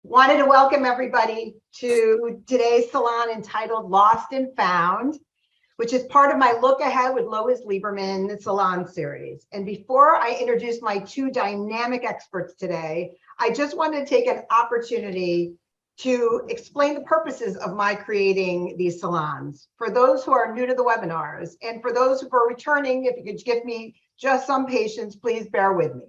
Wanted to welcome everybody to today's salon entitled Lost and Found, which is part of my Look Ahead with Lois Liberman salon series. And before I introduce my two dynamic experts today, I just wanted to take an opportunity to explain the purposes of my creating these salons. For those who are new to the webinars, and for those who are returning, if you could give me just some patience, please bear with me.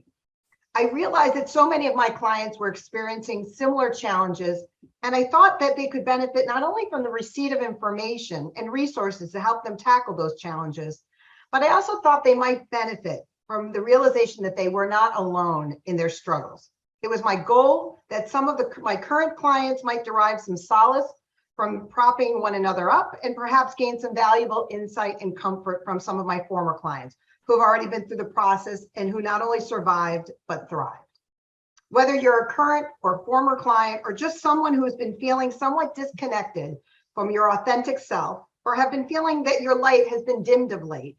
I realized that so many of my clients were experiencing similar challenges, and I thought that they could benefit not only from the receipt of information and resources to help them tackle those challenges, but I also thought they might benefit from the realization that they were not alone in their struggles. It was my goal that some of my current clients might derive some solace from propping one another up and perhaps gain some valuable insight and comfort from some of my former clients who have already been through the process and who not only survived, but thrived. Whether you're a current or former client, or just someone who has been feeling somewhat disconnected from your authentic self, or have been feeling that your light has been dimmed of late,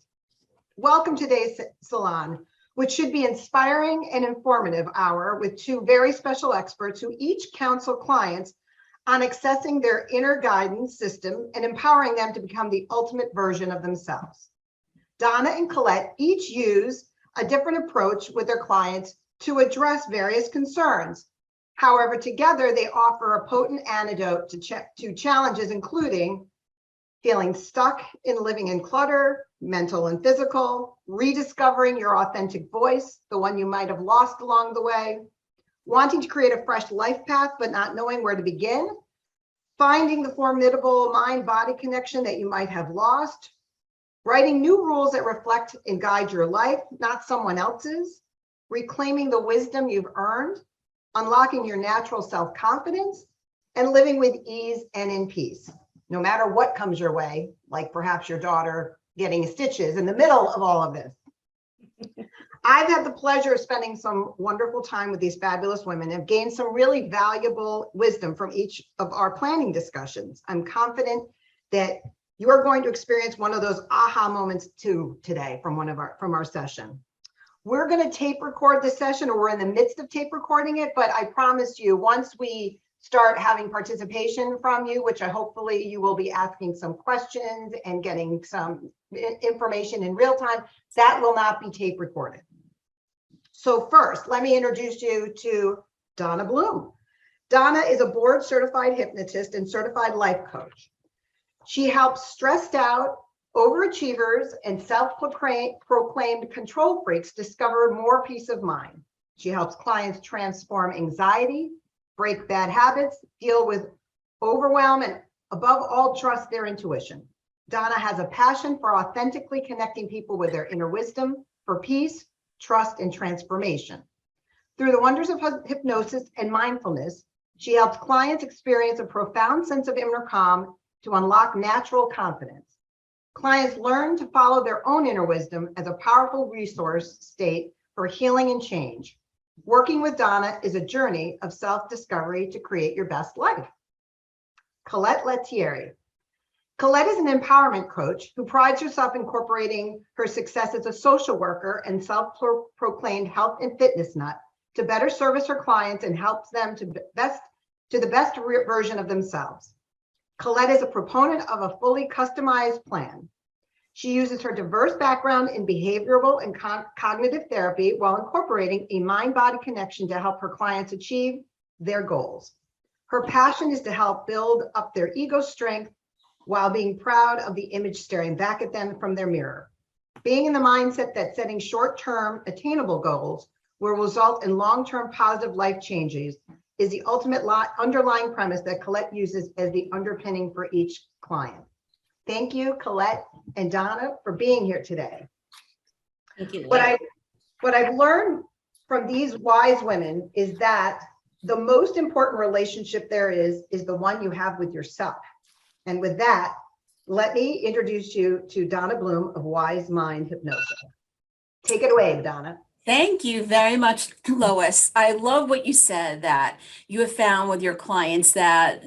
welcome to today's salon, which should be inspiring and informative hour with two very special experts who each counsel clients on accessing their inner guidance system and empowering them to become the ultimate version of themselves. Donna and Colette each use a different approach with their clients to address various concerns. However, together they offer a potent antidote to challenges, including feeling stuck in living in clutter, mental and physical, rediscovering your authentic voice, the one you might have lost along the way, wanting to create a fresh life path but not knowing where to begin, finding the formidable mind-body connection that you might have lost, writing new rules that reflect and guide your life, not someone else's, reclaiming the wisdom you've earned, unlocking your natural self-confidence, and living with ease and in peace, no matter what comes your way, like perhaps your daughter getting stitches in the middle of all of this. I've had the pleasure of spending some wonderful time with these fabulous women and gained some really valuable wisdom from each of our planning discussions. I'm confident that you are going to experience one of those aha moments too today from our session. We're going to tape record this session, or we're in the midst of tape recording it, but I promise you, once we start having participation from you, which hopefully you will be asking some questions and getting some information in real time, that will not be tape recorded. So first, let me introduce you to Donna Bloom. Donna is a board certified hypnotist and certified life coach. She helps stressed out overachievers and self-proclaimed control freaks discover more peace of mind. She helps clients transform anxiety, break bad habits, deal with overwhelm, and above all, trust their intuition. Donna has a passion for authentically connecting people with their inner wisdom for peace, trust, and transformation. Through the wonders of hypnosis and mindfulness, she helps clients experience a profound sense of inner calm to unlock natural confidence. Clients learn to follow their own inner wisdom as a powerful resource state for healing and change. Working with Donna is a journey of self-discovery to create your best life. Colette Lettieri. Colette is an empowerment coach who prides herself incorporating her success as a social worker and self-proclaimed health and fitness nut to better service her clients and helps them to the best version of themselves. Colette is a proponent of a fully customized plan. She uses her diverse background in behavioral and cognitive therapy while incorporating a mind-body connection to help her clients achieve their goals. Her passion is to help build up their ego strength while being proud of the image staring back at them from their mirror. Being in the mindset that setting short-term attainable goals will result in long-term positive life changes is the ultimate underlying premise that Colette uses as the underpinning for each client. Thank you, Colette and Donna, for being here today. Thank you. What I've learned from these wise women is that the most important relationship there is the one you have with yourself. And with that, let me introduce you to Donna Bloom of Wise Mind Hypnosis. Take it away, Donna. Thank you very much, Lois. I love what you said, that you have found with your clients that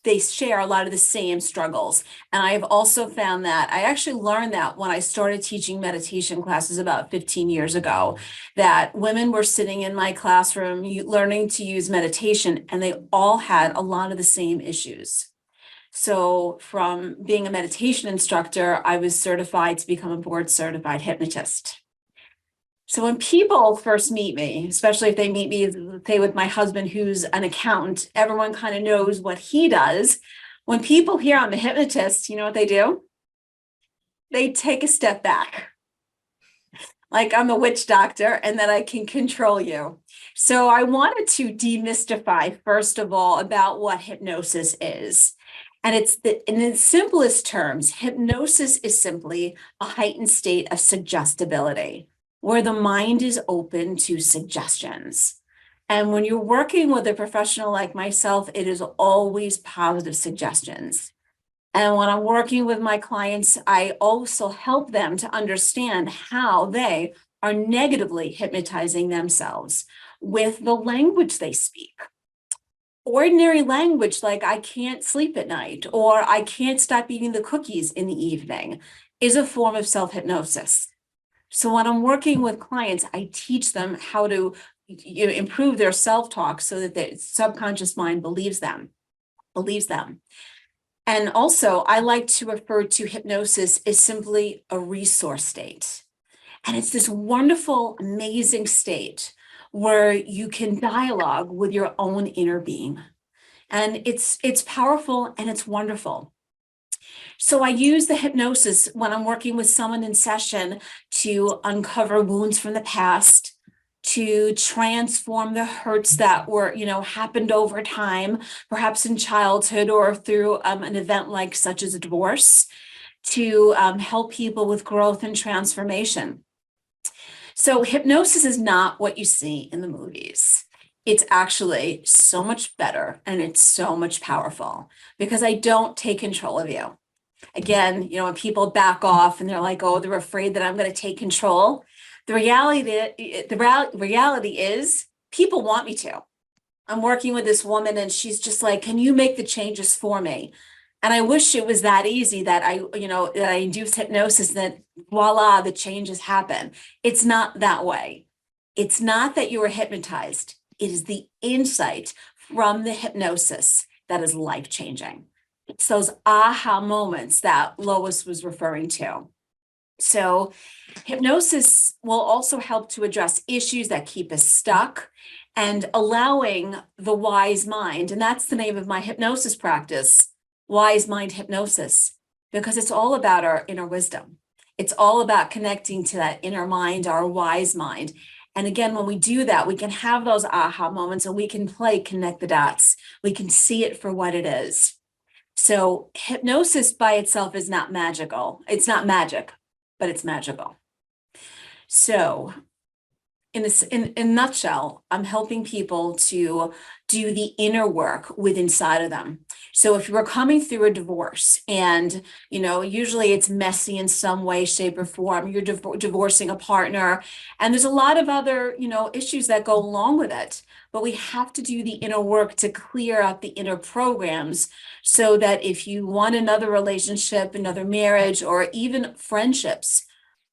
they share a lot of the same struggles. And I've also found that I actually learned that when I started teaching meditation classes about 15 years ago, that women were sitting in my classroom learning to use meditation, and they all had a lot of the same issues. So from being a meditation instructor, I was certified to become a board certified hypnotist. So when people first meet me, especially if they meet me, say, with my husband, who's an accountant, everyone kind of knows what he does. When people hear I'm a hypnotist, you know what they do? They take a step back. Like I'm a witch doctor and that I can control you. So I wanted to demystify, first of all, about what hypnosis is. And in its simplest terms, hypnosis is simply a heightened state of suggestibility, where the mind is open to suggestions. And when you're working with a professional like myself, it is always positive suggestions. And when I'm working with my clients, I also help them to understand how they are negatively hypnotizing themselves with the language they speak. Ordinary language like I can't sleep at night or I can't stop eating the cookies in the evening is a form of self-hypnosis. So when I'm working with clients, I teach them how to improve their self-talk so that their subconscious mind believes them. And also, I like to refer to hypnosis as simply a resource state. And it's this wonderful, amazing state where you can dialogue with your own inner being. And it's powerful and it's wonderful. So I use the hypnosis when I'm working with someone in session to uncover wounds from the past, to transform the hurts that were, happened over time, perhaps in childhood or through an event like such as a divorce, to help people with growth and transformation. So hypnosis is not what you see in the movies. It's actually so much better and it's so much powerful because I don't take control of you. Again, when people back off and they're like, oh, they're afraid that I'm going to take control. The reality is people want me to. I'm working with this woman and she's just like, can you make the changes for me? And I wish it was that easy that I induce hypnosis and that voila, the changes happen. It's not that way. It's not that you are hypnotized. It is the insight from the hypnosis that is life-changing. It's those aha moments that Lois was referring to. So hypnosis will also help to address issues that keep us stuck and allowing the wise mind. And that's the name of my hypnosis practice, Wise Mind Hypnosis, because it's all about our inner wisdom. It's all about connecting to that inner mind, our wise mind. And again, when we do that, we can have those aha moments and we can connect the dots. We can see it for what it is. So hypnosis by itself is not magical. It's not magic, but it's magical. So in a nutshell, I'm helping people to do the inner work within inside of them. So if you're coming through a divorce and, usually it's messy in some way, shape or form, you're divorcing a partner and there's a lot of other, issues that go along with it. But we have to do the inner work to clear out the inner programs so that if you want another relationship, another marriage, or even friendships,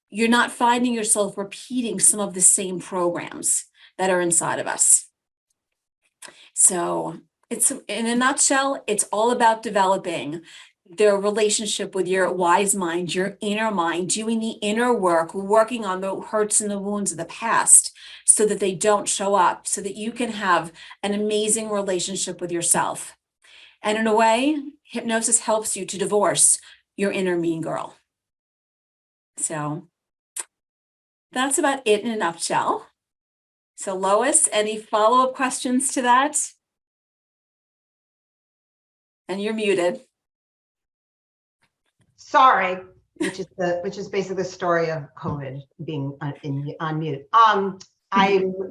you're not finding yourself repeating some of the same programs that are inside of us. So it's, in a nutshell, it's all about developing their relationship with your wise mind, your inner mind, doing the inner work, working on the hurts and the wounds of the past so that they don't show up, so that you can have an amazing relationship with yourself. And in a way, hypnosis helps you to divorce your inner mean girl. So that's about it in a nutshell. So Lois, any follow-up questions to that? And you're muted. Sorry, which is basically the story of COVID being on mute. I'm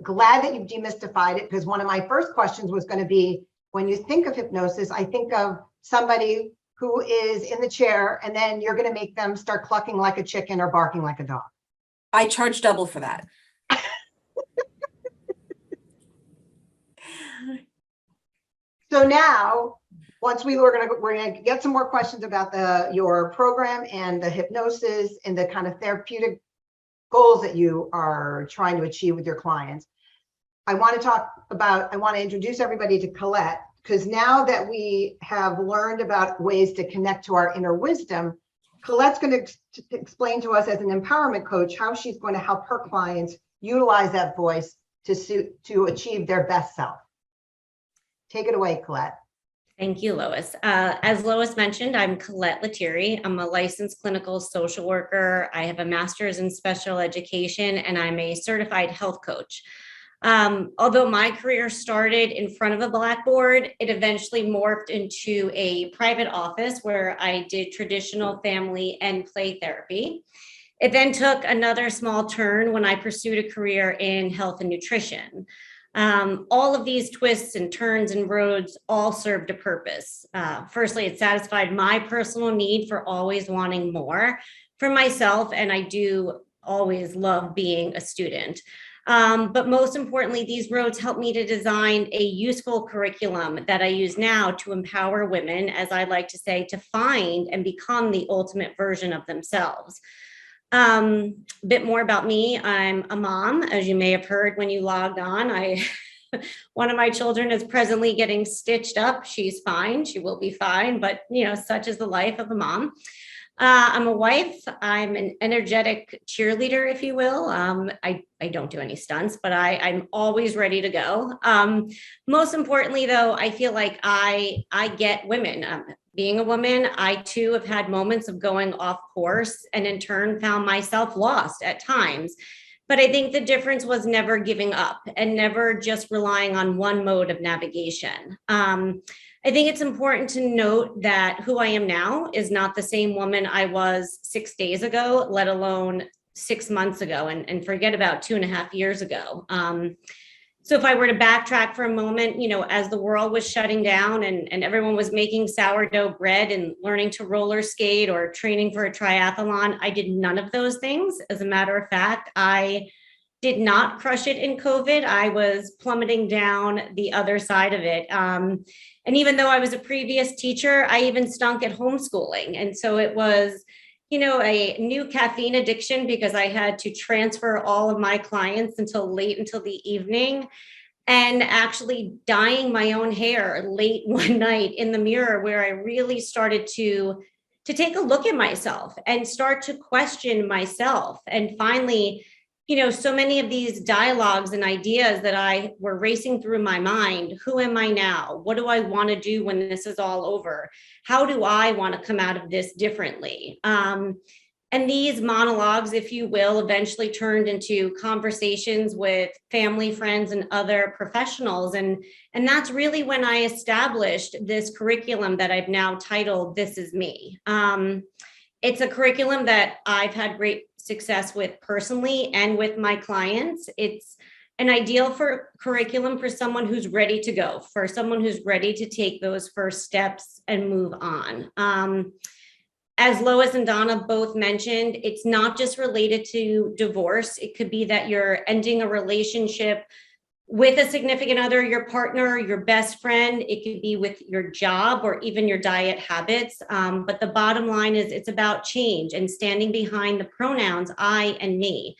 glad that you've demystified it because one of my first questions was going to be, when you think of hypnosis, I think of somebody who is in the chair and then you're going to make them start clucking like a chicken or barking like a dog. I charge double for that. So now once we're gonna get some more questions about your program and the hypnosis and the kind of therapeutic goals that you are trying to achieve with your clients. I want to introduce everybody to Colette, because now that we have learned about ways to connect to our inner wisdom, Colette's going to explain to us as an empowerment coach how she's going to help her clients utilize that voice to achieve their best self. Take it away, Colette. Thank you, Lois. As Lois mentioned, I'm Colette Lettieri. I'm a licensed clinical social worker. I have a master's in special education, and I'm a certified health coach. Although my career started in front of a blackboard, it eventually morphed into a private office where I did traditional family and play therapy. It then took another small turn when I pursued a career in health and nutrition. All of these twists and turns and roads all served a purpose. Firstly, it satisfied my personal need for always wanting more for myself, and I do always love being a student. But most importantly, these roads helped me to design a useful curriculum that I use now to empower women, as I like to say, to find and become the ultimate version of themselves. A bit more about me. I'm a mom, as you may have heard when you logged on. One of my children is presently getting stitched up. She's fine. She will be fine, but such is the life of a mom. I'm a wife. I'm an energetic cheerleader, if you will. I don't do any stunts, but I'm always ready to go. Most importantly, though, I feel like I get women. Being a woman, I too have had moments of going off course and in turn found myself lost at times. But I think the difference was never giving up and never just relying on one mode of navigation. I think it's important to note that who I am now is not the same woman I was 6 days ago, let alone 6 months ago, and forget about 2.5 years ago. So if I were to backtrack for a moment, as the world was shutting down and everyone was making sourdough bread and learning to roller skate or training for a triathlon, I did none of those things. As a matter of fact, I did not crush it in COVID. I was plummeting down the other side of it. And even though I was a previous teacher, I even stunk at homeschooling. And so it was, a new caffeine addiction because I had to transfer all of my clients until the evening, and actually dyeing my own hair late one night in the mirror, where I really started to take a look at myself and start to question myself. And finally, so many of these dialogues and ideas that I were racing through my mind. Who am I now? What do I want to do when this is all over? How do I want to come out of this differently? And these monologues, if you will, eventually turned into conversations with family, friends, and other professionals. And that's really when I established this curriculum that I've now titled This Is Me. It's a curriculum that I've had great success with personally and with my clients. It's an ideal curriculum for someone who's ready to go, for someone who's ready to take those first steps and move on. As Lois and Donna both mentioned, it's not just related to divorce. It could be that you're ending a relationship with a significant other, your partner, your best friend. It could be with your job or even your diet habits. But the bottom line is it's about change and standing behind the pronouns I and me.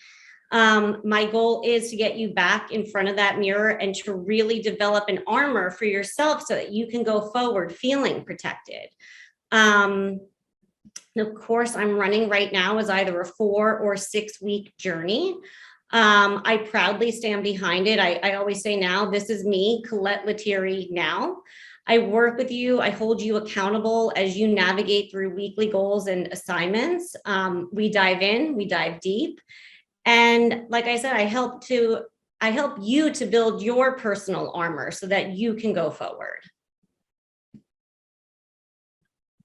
My goal is to get you back in front of that mirror and to really develop an armor for yourself so that you can go forward feeling protected. Of course, I'm running right now as either a 4 or 6 week journey. I proudly stand behind it. I always say now, this is me, Colette Lettieri now. I work with you. I hold you accountable as you navigate through weekly goals and assignments. We dive in, we dive deep. And like I said, I help you to build your personal armor so that you can go forward.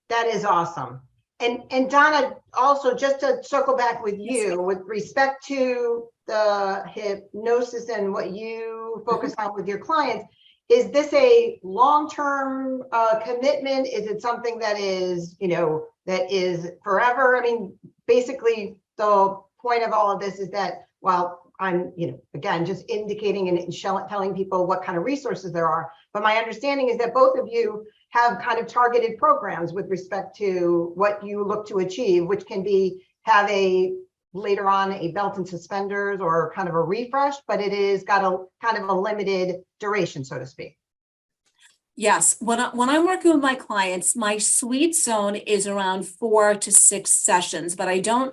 That is awesome. And Donna, also just to circle back with you, with respect to the hypnosis and what you focus on with your clients, is this a long-term commitment? Is it something that is, that is forever? I mean, basically the point of all of this is that while I'm, again, just indicating and telling people what kind of resources there are. But my understanding is that both of you have kind of targeted programs with respect to what you look to achieve, which can be have later on a belt and suspenders or kind of a refresh, but it is got a kind of a limited duration, so to speak. Yes, when I'm working with my clients, my sweet zone is around 4 to 6 sessions, but I don't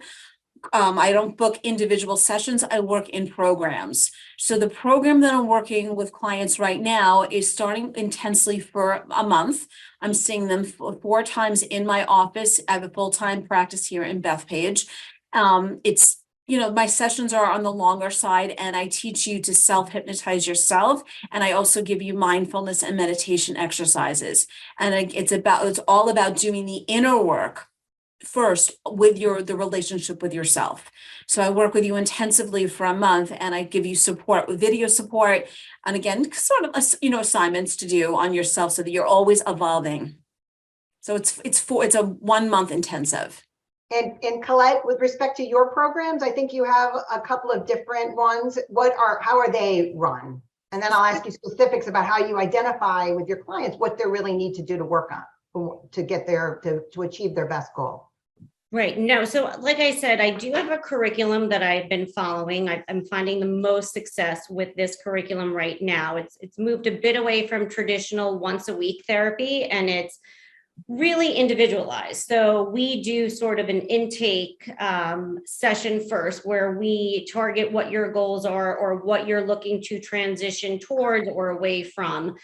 book individual sessions. I work in programs. So the program that I'm working with clients right now is starting intensely for a month. I'm seeing them 4 times in my office. I have a full-time practice here in Bethpage. It's, my sessions are on the longer side, and I teach you to self-hypnotize yourself. And I also give you mindfulness and meditation exercises. And it's all about doing the inner work first with the relationship with yourself. So I work with you intensively for a month, and I give you support with video support. And again, sort of, assignments to do on yourself so that you're always evolving. So it's a 1 month intensive. And Colette, with respect to your programs, I think you have a couple of different ones. How are they run? And then I'll ask you specifics about how you identify with your clients what they really need to do to work on to get there to achieve their best goal. Right. No. So like I said, I do have a curriculum that I've been following. I'm finding the most success with this curriculum right now. It's moved a bit away from traditional once a week therapy, and it's really individualized. So we do sort of an intake session first, where we target what your goals are or what you're looking to transition towards or away from.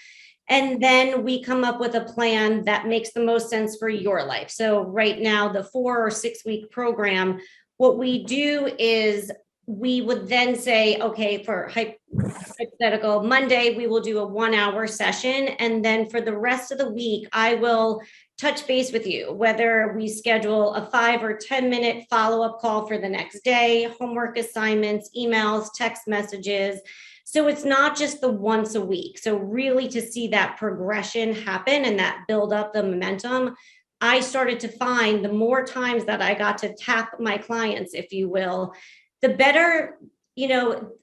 And then we come up with a plan that makes the most sense for your life. So right now, the 4 or 6 week program, what we do is we would then say, okay, for hypothetical Monday, we will do a 1 hour session. And then for the rest of the week, I will touch base with you, whether we schedule a 5 or 10 minute follow-up call for the next day, homework assignments, emails, text messages. So it's not just the once a week. So really to see that progression happen and that build up the momentum, I started to find the more times that I got to tap my clients, if you will, the better,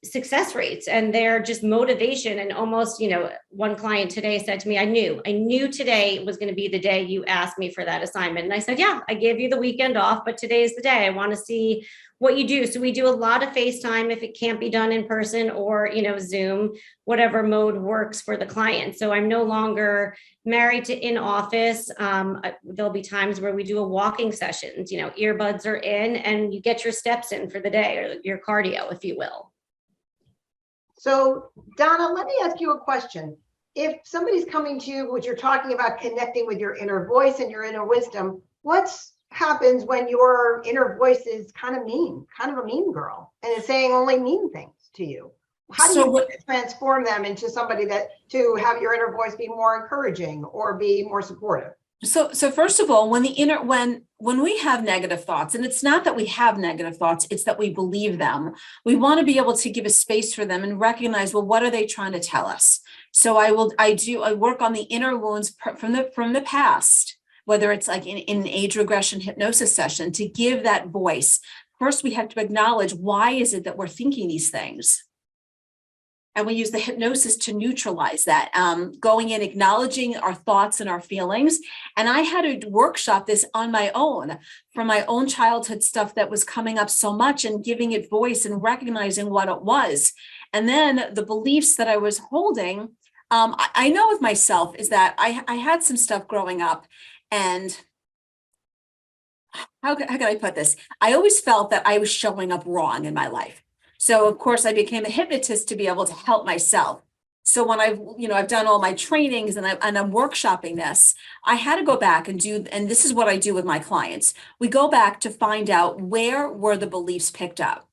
success rates and their just motivation. And almost, one client today said to me, I knew today was going to be the day you asked me for that assignment. And I said, yeah, I gave you the weekend off, but today is the day. I want to see what you do. So we do a lot of FaceTime if it can't be done in person, or, Zoom, whatever mode works for the client. So I'm no longer married to in office. There'll be times where we do a walking sessions, earbuds are in and you get your steps in for the day, or your cardio, if you will. So Donna, let me ask you a question. If somebody's coming to you, which you're talking about connecting with your inner voice and your inner wisdom, what happens when your inner voice is kind of a mean girl, and is saying only mean things to you? How do you transform them into somebody to have your inner voice be more encouraging or be more supportive? So first of all, when we have negative thoughts, and it's not that we have negative thoughts, it's that we believe them. We want to be able to give a space for them and recognize, well, what are they trying to tell us? So I work on the inner wounds from the past, whether it's like in an age regression hypnosis session, to give that voice. First, we have to acknowledge, why is it that we're thinking these things? And we use the hypnosis to neutralize that, going in, acknowledging our thoughts and our feelings. And I had to workshop this on my own, from my own childhood stuff that was coming up so much, and giving it voice and recognizing what it was. And then the beliefs that I was holding, I know with myself is that I had some stuff growing up, and how can I put this? I always felt that I was showing up wrong in my life. So of course I became a hypnotist to be able to help myself. So when I've done all my trainings and I'm workshopping this, I had to go back and this is what I do with my clients. We go back to find out, where were the beliefs picked up?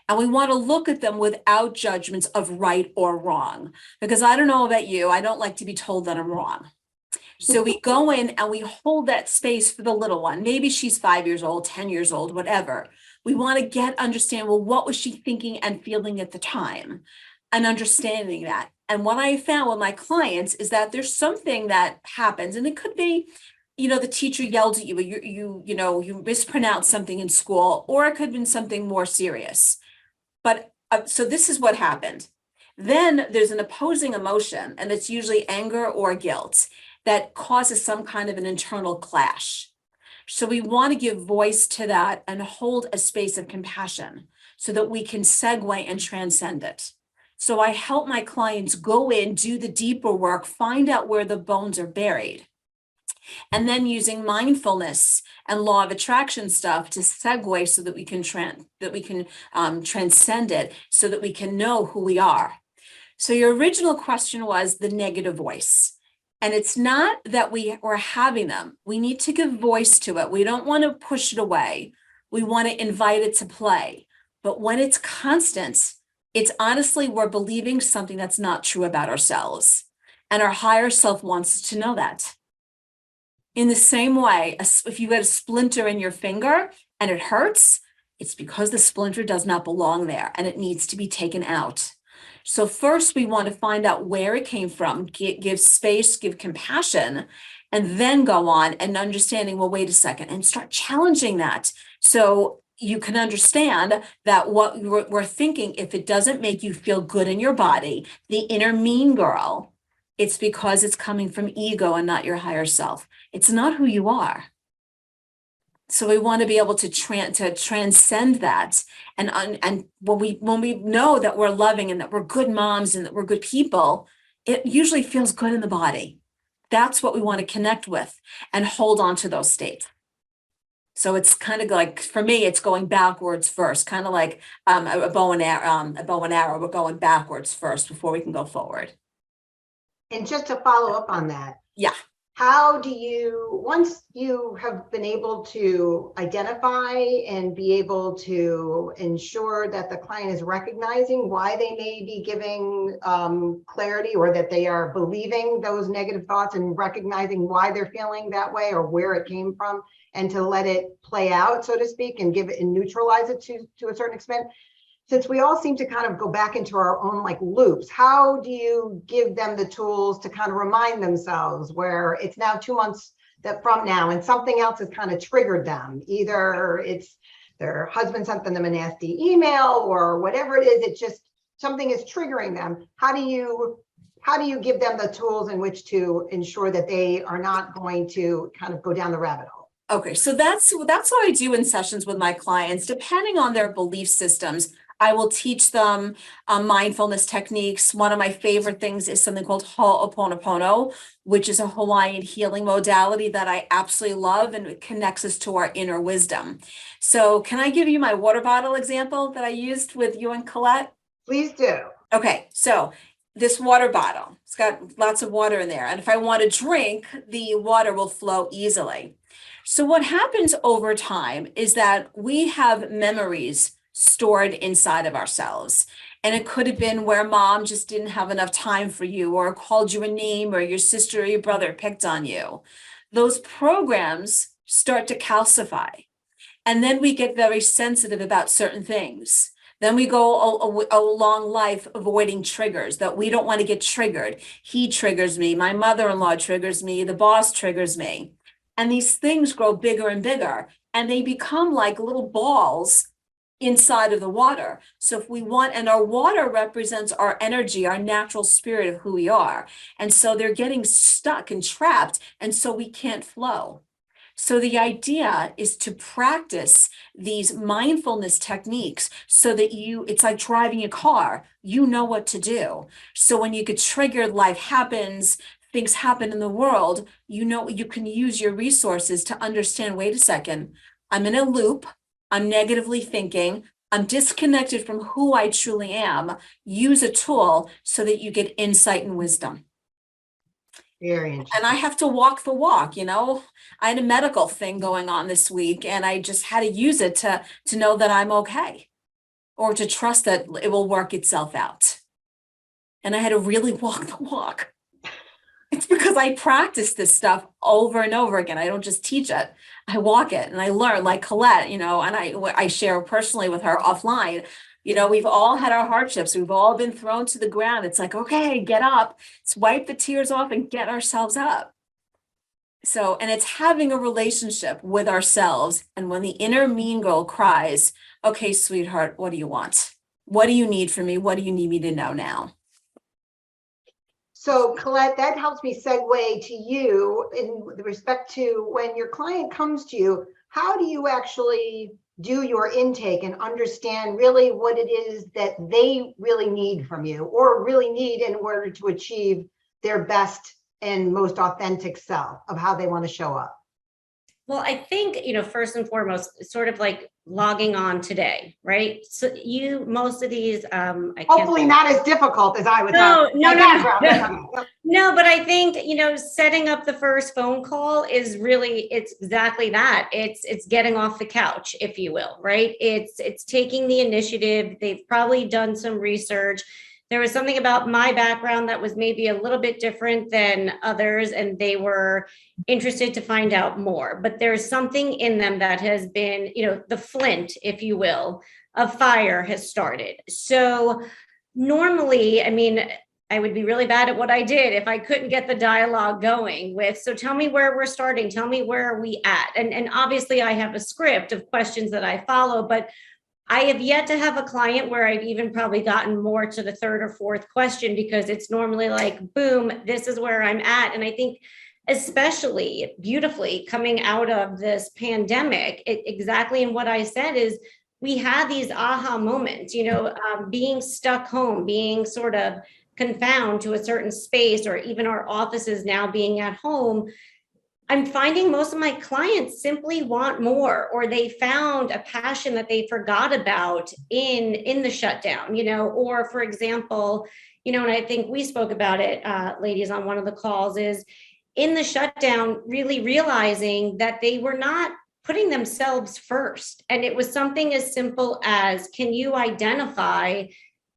And we want to look at them without judgments of right or wrong, because I don't know about you, I don't like to be told that I'm wrong. So we go in and we hold that space for the little one. Maybe she's 5 years old, 10 years old, whatever. We want to understand, well, what was she thinking and feeling at the time, and understanding that. And what I found with my clients is that there's something that happens, and it could be, the teacher yelled at you, you mispronounced something in school, or it could have been something more serious. But So this is what happened. Then there's an opposing emotion, and it's usually anger or guilt that causes some kind of an internal clash. So we want to give voice to that and hold a space of compassion so that we can segue and transcend it. So I help my clients go in, do the deeper work, find out where the bones are buried. And then using mindfulness and law of attraction stuff to segue so that we can transcend it, so that we can know who we are. So your original question was the negative voice. And it's not that we're having them. We need to give voice to it. We don't want to push it away. We want to invite it to play. But when it's constant, it's honestly, we're believing something that's not true about ourselves. And our higher self wants us to know that. In the same way, if you get a splinter in your finger and it hurts, it's because the splinter does not belong there and it needs to be taken out. So first we want to find out where it came from, give space, give compassion, and then go on and understanding, well, wait a second, and start challenging that. So you can understand that what we're thinking, if it doesn't make you feel good in your body, the inner mean girl, it's because it's coming from ego and not your higher self. It's not who you are. So we want to be able to transcend that. And when we know that we're loving and that we're good moms and that we're good people, it usually feels good in the body. That's what we want to connect with and hold on to those states. So it's kind of like, for me, it's going backwards first, kind of like a bow and arrow. We're going backwards first before we can go forward. And just to follow up on that. Yeah. How do you, once you have been able to identify and be able to ensure that the client is recognizing why they may be giving clarity, or that they are believing those negative thoughts and recognizing why they're feeling that way or where it came from, and to let it play out, so to speak, and give it and neutralize it to a certain extent? Since we all seem to kind of go back into our own like loops, how do you give them the tools to kind of remind themselves where it's now 2 months from now and something else has kind of triggered them? Either it's their husband sent them a nasty email or whatever it is, it's just something is triggering them. How do you give them the tools in which to ensure that they are not going to kind of go down the rabbit hole? Okay, so that's what I do in sessions with my clients. Depending on their belief systems, I will teach them mindfulness techniques. One of my favorite things is something called Ho'oponopono, which is a Hawaiian healing modality that I absolutely love, and it connects us to our inner wisdom. So can I give you my water bottle example that I used with you and Colette? Please do. Okay, so this water bottle, it's got lots of water in there. And if I want to drink, the water will flow easily. So what happens over time is that we have memories stored inside of ourselves. And it could have been where mom just didn't have enough time for you, or called you a name, or your sister or your brother picked on you. Those programs start to calcify. And then we get very sensitive about certain things. Then we go along life avoiding triggers that we don't want to get triggered. He triggers me. My mother-in-law triggers me. The boss triggers me. And these things grow bigger and bigger, and they become like little balls inside of the water. So if we want, and our water represents our energy, our natural spirit of who we are. And so they're getting stuck and trapped, and so we can't flow. So the idea is to practice these mindfulness techniques so that it's like driving a car, you know what to do. So when you get triggered, life happens, things happen in the world, you know, you can use your resources to understand, wait a second, I'm in a loop, I'm negatively thinking, I'm disconnected from who I truly am. Use a tool so that you get insight and wisdom. Very interesting. And I have to walk the walk, you know. I had a medical thing going on this week, and I just had to use it to know that I'm okay, or to trust that it will work itself out. And I had to really walk the walk. It's because I practice this stuff over and over again. I don't just teach it. I walk it and I learn, like Colette, you know, and I share personally with her offline. You know, we've all had our hardships. We've all been thrown to the ground. It's like, okay, get up. Let's wipe the tears off and get ourselves up. So, and it's having a relationship with ourselves. And when the inner mean girl cries, okay, sweetheart, what do you want? What do you need from me? What do you need me to know now? So Colette, that helps me segue to you in respect to when your client comes to you, how do you actually do your intake and understand really what it is that they really need from you or really need in order to achieve their best and most authentic self of how they want to show up? Well, I think, first and foremost, it's sort of like logging on today, right? So most of these, I can't. Hopefully not as difficult as I was. No, my no, background. no. No, but I think, setting up the first phone call is really, it's exactly that. It's getting off the couch, if you will, right? It's taking the initiative. They've probably done some research. There was something about my background that was maybe a little bit different than others, and they were interested to find out more. But there's something in them that has been, the flint, if you will, of fire has started. So normally, I mean, I would be really bad at what I did if I couldn't get the dialogue going with, so tell me where we're starting, tell me where are we at? And obviously I have a script of questions that I follow, but I have yet to have a client where I've even probably gotten more to the third or fourth question, because it's normally like, boom, this is where I'm at. And I think especially beautifully coming out of this pandemic, exactly in what I said is we had these aha moments, being stuck home, being sort of confound to a certain space, or even our offices now being at home. I'm finding most of my clients simply want more, or they found a passion that they forgot about in the shutdown, or for example, and I think we spoke about it, ladies, on one of the calls, is in the shutdown, really realizing that they were not putting themselves first. And it was something as simple as, can you identify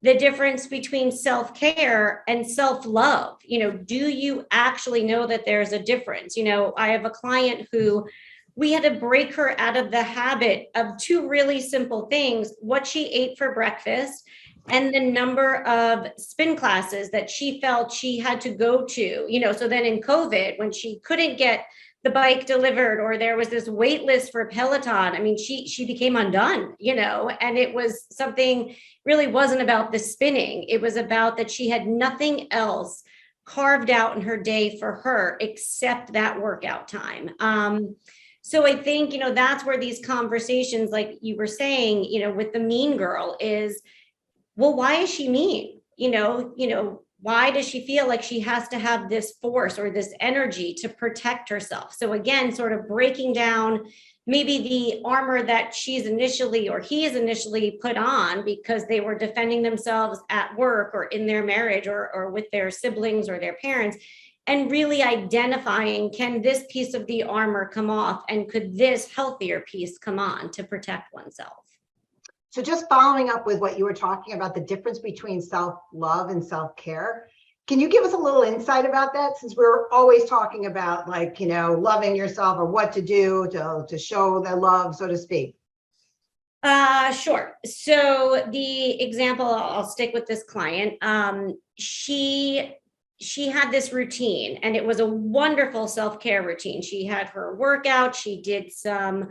the difference between self-care and self-love? Do you actually know that there's a difference? I have a client who we had to break her out of the habit of two really simple things: what she ate for breakfast and the number of spin classes that she felt she had to go to. So then in COVID, when she couldn't get the bike delivered, or there was this wait list for Peloton, I mean, she became undone, and it was something, really wasn't about the spinning. It was about that she had nothing else carved out in her day for her except that workout time. So I think, that's where these conversations, like you were saying, with the mean girl is, well, why is she mean? Why does she feel like she has to have this force or this energy to protect herself? So again, sort of breaking down maybe the armor that she's initially, or he is initially put on because they were defending themselves at work or in their marriage, or with their siblings or their parents, and really identifying, can this piece of the armor come off, and could this healthier piece come on to protect oneself? So just following up with what you were talking about, the difference between self-love and self-care, can you give us a little insight about that, since we're always talking about, like, loving yourself, or what to do to show the love, so to speak? Sure. So the example, I'll stick with this client. She had this routine, and it was a wonderful self-care routine. She had her workout, she did some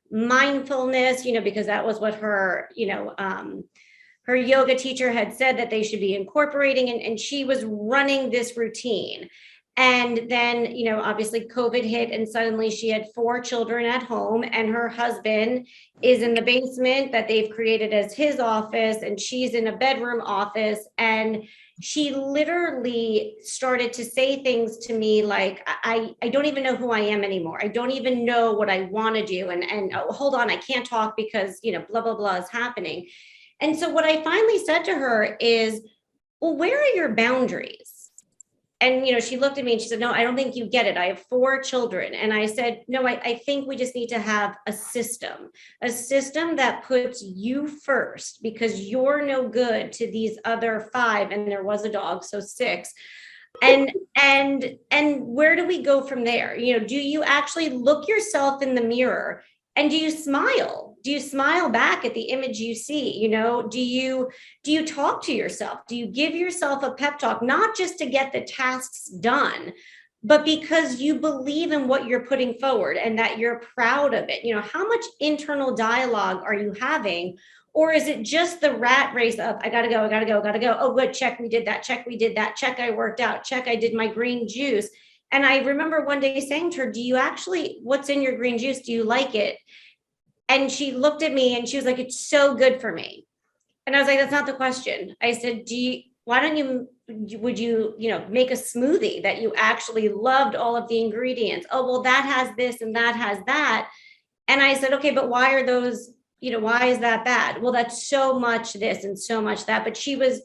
mindfulness, because that was what her, her yoga teacher had said that they should be incorporating, and she was running this routine. And then, obviously COVID hit, and suddenly she had 4 children at home, and her husband is in the basement that they've created as his office, and she's in a bedroom office. And she literally started to say things to me like, I don't even know who I am anymore. I don't even know what I want to do. And oh, hold on, I can't talk because, blah, blah, blah is happening. And so what I finally said to her is, well, where are your boundaries? And, she looked at me and she said, no, I don't think you get it. I have 4 children. And I said, no, I think we just need to have a system that puts you first, because you're no good to these other 5. And there was a dog, so 6. And where do we go from there? Do you actually look yourself in the mirror, and do you smile? Do you smile back at the image you see? Do you talk to yourself? Do you give yourself a pep talk, not just to get the tasks done, but because you believe in what you're putting forward and that you're proud of it? How much internal dialogue are you having? Or is it just the rat race of, I gotta go, I gotta go, gotta go. Oh, good, check, we did that, check, we did that, check, I worked out, check, I did my green juice. And I remember one day saying to her, do you actually, what's in your green juice? Do you like it? And she looked at me and she was like, it's so good for me. And I was like, that's not the question. I said, why don't you, would you, make a smoothie that you actually loved all of the ingredients? Oh, well, that has this and that has that. And I said, okay, but why are those, why is that bad? Well, that's so much this and so much that. But she was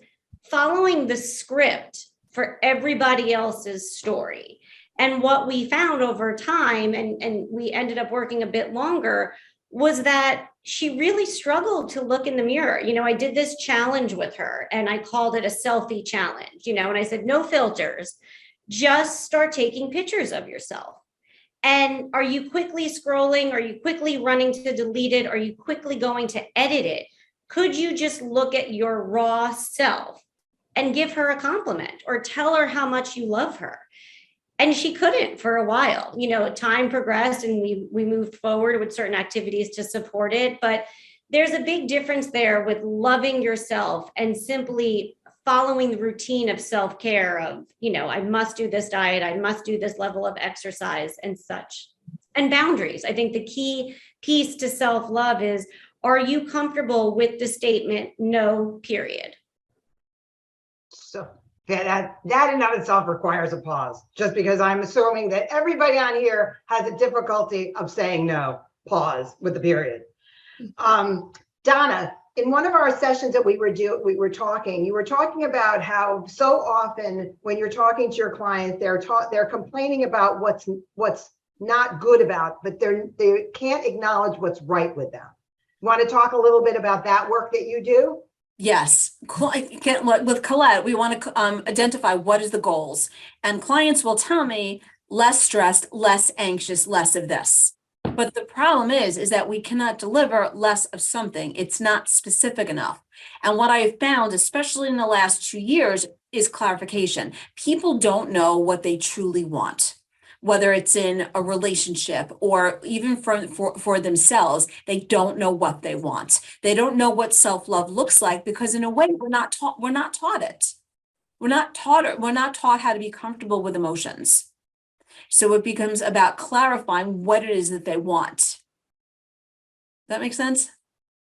following the script for everybody else's story. And what we found over time, and we ended up working a bit longer, was that she really struggled to look in the mirror. I did this challenge with her and I called it a selfie challenge, and I said, no filters, just start taking pictures of yourself. And are you quickly scrolling? Are you quickly running to delete it? Are you quickly going to edit it? Could you just look at your raw self and give her a compliment or tell her how much you love her? And she couldn't for a while. Time progressed and we moved forward with certain activities to support it. But there's a big difference there with loving yourself and simply following the routine of self-care of, I must do this diet, I must do this level of exercise and such. And boundaries. I think the key piece to self-love is, are you comfortable with the statement, no, period? So that in of itself requires a pause, just because I'm assuming that everybody on here has a difficulty of saying no, pause with the period. Donna, in one of our sessions that you were talking about how so often when you're talking to your clients, they're complaining about what's not good about, but they can't acknowledge what's right with them. You want to talk a little bit about that work that you do? Yes, with Colette, we want to identify what is the goals, and clients will tell me less stressed, less anxious, less of this. But the problem is that we cannot deliver less of something. It's not specific enough. And what I have found, especially in the last 2 years, is clarification. People don't know what they truly want, whether it's in a relationship or even for themselves. They don't know what they want. They don't know what self-love looks like, because in a way we're not taught it. We're not taught how to be comfortable with emotions. So it becomes about clarifying what it is that they want. That makes sense?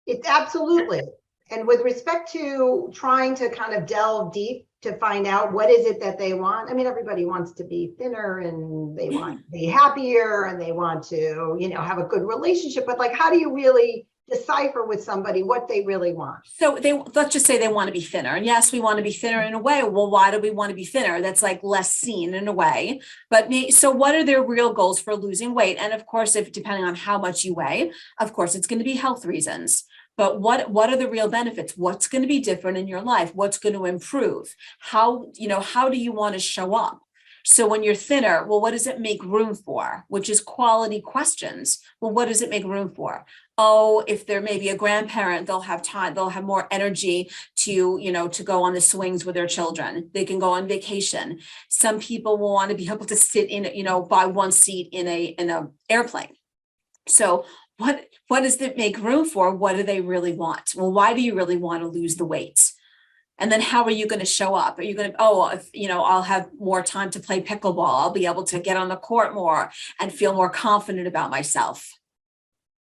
It's absolutely. And with respect to trying to kind of delve deep to find out what is it that they want. I mean, everybody wants to be thinner and they want to be happier and they want to, have a good relationship. But like, how do you really decipher with somebody what they really want? So let's just say they want to be thinner. And yes, we want to be thinner in a way. Well, why do we want to be thinner? That's like less seen in a way. But so what are their real goals for losing weight? And of course, depending on how much you weigh, of course, it's going to be health reasons. But what are the real benefits? What's going to be different in your life? What's going to improve? How do you want to show up? So when you're thinner, well, what does it make room for? Which is quality questions. Well, what does it make room for? Oh, if they're maybe a grandparent, they'll have time, they'll have more energy to go on the swings with their children. They can go on vacation. Some people will want to be able to sit in, by one seat in a airplane. So what does it make room for? What do they really want? Well, why do you really want to lose the weight? And then how are you going to show up? Are you going to, I'll have more time to play pickleball. I'll be able to get on the court more and feel more confident about myself.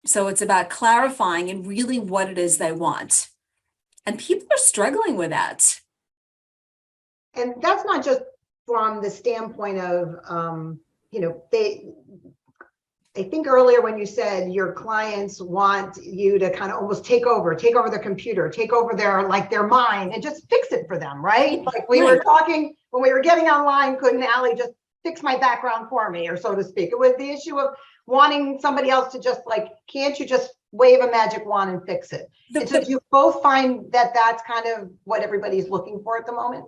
So it's about clarifying and really what it is they want. And people are struggling with that. And that's not just from the standpoint of, I think earlier when you said your clients want you to kind of almost take over their computer, take over their mind and just fix it for them, right? Like we were talking when we were getting online, couldn't Allie just fix my background for me, or so to speak? It was the issue of wanting somebody else to just can't you just wave a magic wand and fix it? And so do you both find that that's kind of what everybody's looking for at the moment?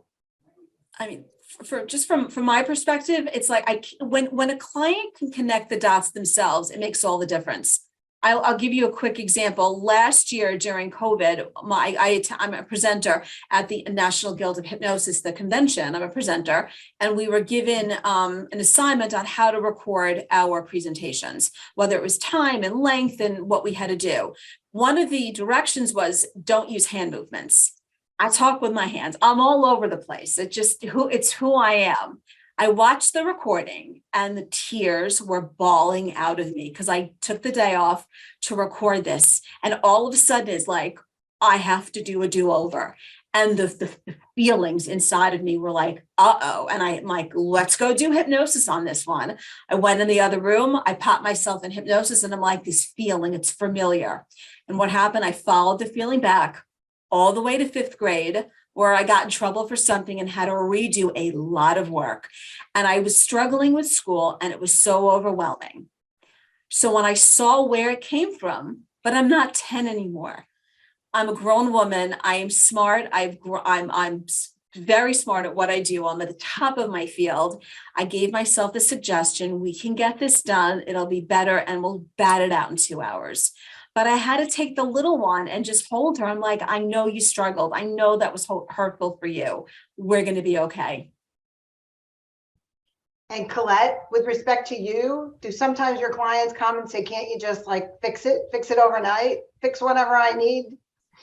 I mean, from my perspective, it's like when a client can connect the dots themselves, it makes all the difference. I'll give you a quick example. Last year during COVID, I'm a presenter at the National Guild of Hypnosis, the convention. I'm a presenter, and we were given an assignment on how to record our presentations, whether it was time and length and what we had to do. One of the directions was don't use hand movements. I talk with my hands. I'm all over the place. It's who I am. I watched the recording and the tears were bawling out of me because I took the day off to record this. And all of a sudden it's like, I have to do a do-over. And the feelings inside of me were like, uh-oh. And I'm like, let's go do hypnosis on this one. I went in the other room. I popped myself in hypnosis and I'm like, this feeling, it's familiar. And what happened? I followed the feeling back all the way to 5th grade, where I got in trouble for something and had to redo a lot of work. And I was struggling with school and it was so overwhelming. So when I saw where it came from, but I'm not 10 anymore. I'm a grown woman. I am smart. I'm very smart at what I do. I'm at the top of my field. I gave myself the suggestion, we can get this done. It'll be better and we'll bat it out in 2 hours. But I had to take the little one and just hold her. I'm like, I know you struggled. I know that was hurtful for you. We're going to be okay. And Colette, with respect to you, do sometimes your clients come and say, can't you just like fix it overnight, fix whatever I need?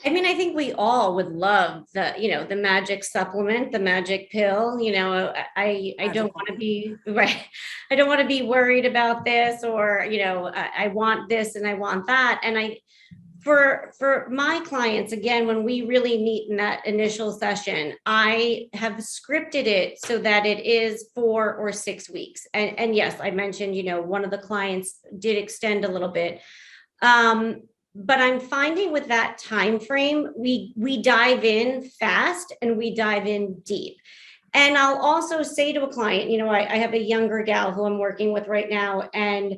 I mean, I think we all would love the magic supplement, the magic pill. I don't want to be right. I don't want to be worried about this, or, I want this and I want that. And for my clients, again, when we really meet in that initial session, I have scripted it so that it is 4 or 6 weeks. And yes, I mentioned, one of the clients did extend a little bit. But I'm finding with that time frame, we dive in fast and we dive in deep. And I'll also say to a client, I have a younger gal who I'm working with right now, and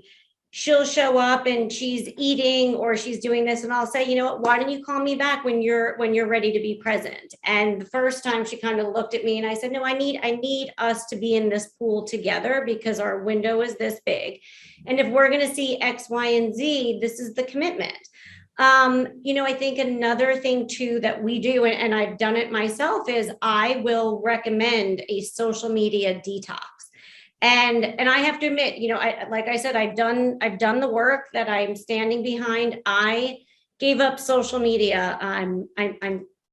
she'll show up and she's eating or she's doing this, and I'll say, why don't you call me back when you're ready to be present? And the first time she kind of looked at me and I said, no, I need us to be in this pool together because our window is this big. And if we're going to see X, Y, and Z, this is the commitment. I think another thing too that we do, and I've done it myself, is I will recommend a social media detox. And I have to admit, like I said, I've done the work that I'm standing behind. I gave up social media. I'm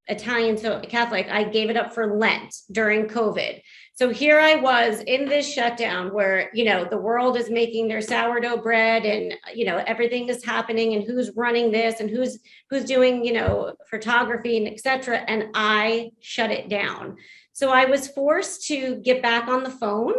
Italian, so Catholic. I gave it up for Lent during COVID. So here I was in this shutdown where, the world is making their sourdough bread and, everything is happening and who's running this and who's doing, photography and et cetera. And I shut it down. So I was forced to get back on the phone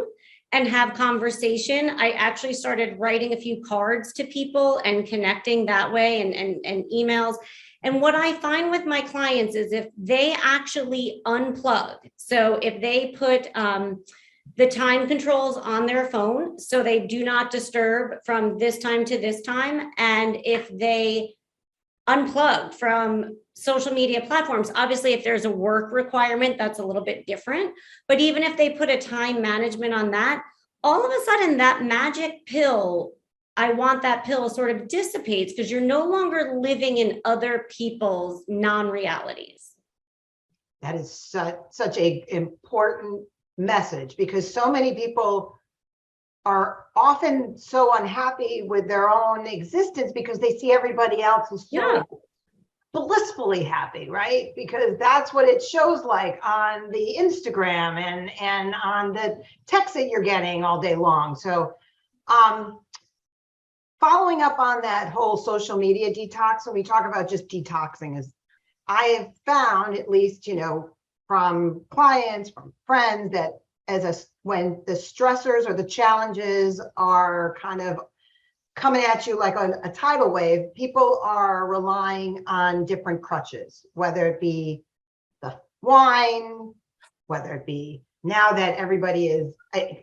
and have conversation. I actually started writing a few cards to people and connecting that way, and emails. And what I find with my clients is if they actually unplug, so if they put the time controls on their phone, so they do not disturb from this time to this time, and if they unplug from social media platforms, obviously if there's a work requirement, that's a little bit different. But even if they put a time management on that, all of a sudden that magic pill, I want that pill, sort of dissipates because you're no longer living in other people's non-realities. That is such a important message, because so many people are often so unhappy with their own existence because they see everybody else is so blissfully happy, right? Because that's what it shows like on the Instagram and on the text that you're getting all day long. So following up on that whole social media detox, when we talk about just detoxing, is I have found, at least, from clients, from friends, that when the stressors or the challenges are kind of coming at you like a tidal wave, people are relying on different crutches, whether it be the wine, whether it be now that everybody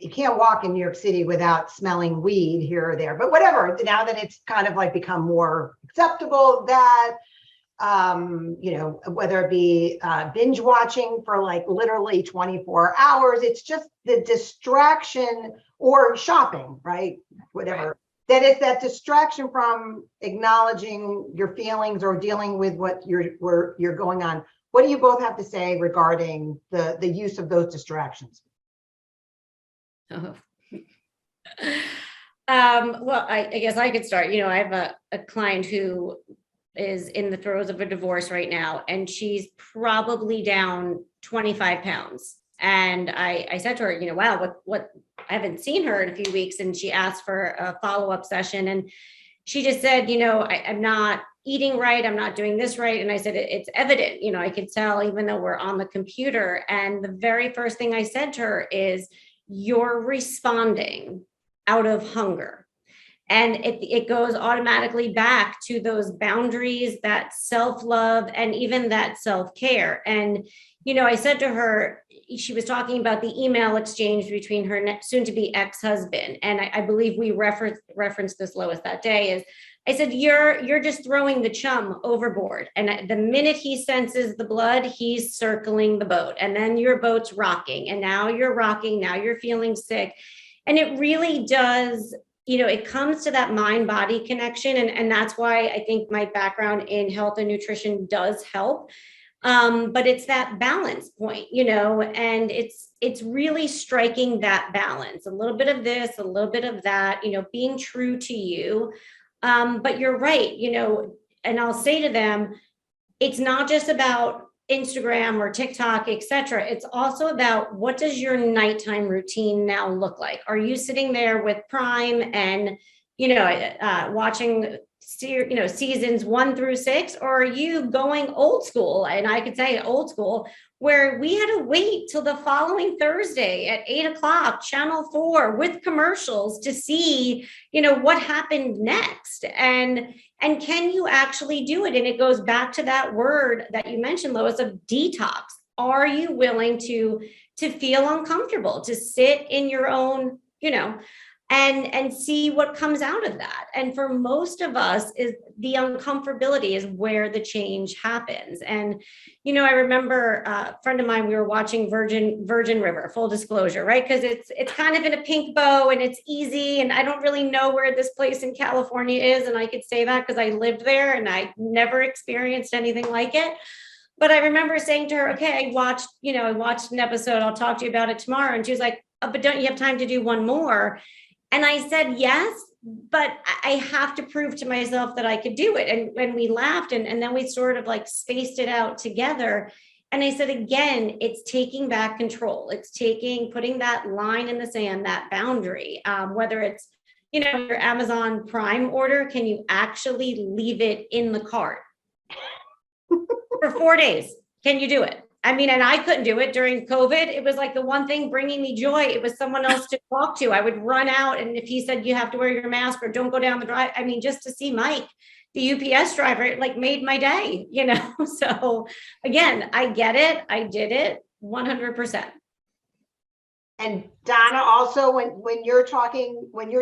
you can't walk in New York City without smelling weed here or there, but whatever, now that it's kind of like become more acceptable, that whether it be binge watching for like literally 24 hours, it's just the distraction, or shopping, right? Whatever. that it's that distraction from acknowledging your feelings or dealing with what you're going on. What do you both have to say regarding the use of those distractions? Oh. Well, I guess I could start. I have a client who is in the throes of a divorce right now, and she's probably down 25 pounds. And I said to her, wow, what, I haven't seen her in a few weeks. And she asked for a follow-up session. And she just said, I'm not eating right. I'm not doing this right. And I said, it's evident, I could tell even though we're on the computer. And the very first thing I said to her is, you're responding out of hunger. And it goes automatically back to those boundaries, that self-love, and even that self-care. And, I said to her, she was talking about the email exchange between her soon-to-be ex-husband. And I believe we referenced this, Lois, that day, is I said, you're just throwing the chum overboard. And the minute he senses the blood, he's circling the boat. And then your boat's rocking. And now you're rocking. Now you're feeling sick. And it really does, it comes to that mind-body connection. And that's why I think my background in health and nutrition does help. But it's that balance point, and it's really striking that balance, a little bit of this, a little bit of that, being true to you. But you're right, and I'll say to them, it's not just about Instagram or TikTok, etc. It's also about, what does your nighttime routine now look like? Are you sitting there with Prime and, watching seasons 1 through 6, or are you going old school? And I could say old school, where we had to wait till the following Thursday at 8:00, Channel 4 with commercials to see, what happened next. And can you actually do it? And it goes back to that word that you mentioned, Lois, of detox. Are you willing to feel uncomfortable, to sit in your own, and see what comes out of that? And for most of us, is the uncomfortability is where the change happens. And, I remember a friend of mine, we were watching Virgin River, full disclosure, right? Because it's kind of in a pink bow and it's easy. And I don't really know where this place in California is. And I could say that because I lived there and I never experienced anything like it. But I remember saying to her, okay, I watched an episode. I'll talk to you about it tomorrow. And she was like, oh, but don't you have time to do one more? And I said, yes, but I have to prove to myself that I could do it. And when we laughed and then we sort of like spaced it out together. And I said, again, it's taking back control. It's putting that line in the sand, that boundary, whether it's, your Amazon Prime order, can you actually leave it in the cart for 4 days? Can you do it? I mean, and I couldn't do it during COVID. It was like the one thing bringing me joy. It was someone else to talk to. I would run out. And if he said, you have to wear your mask or don't go down the drive, I mean, just to see Mike, the UPS driver, it like made my day, So again, I get it. I did it 100%. And Donna, also, when you're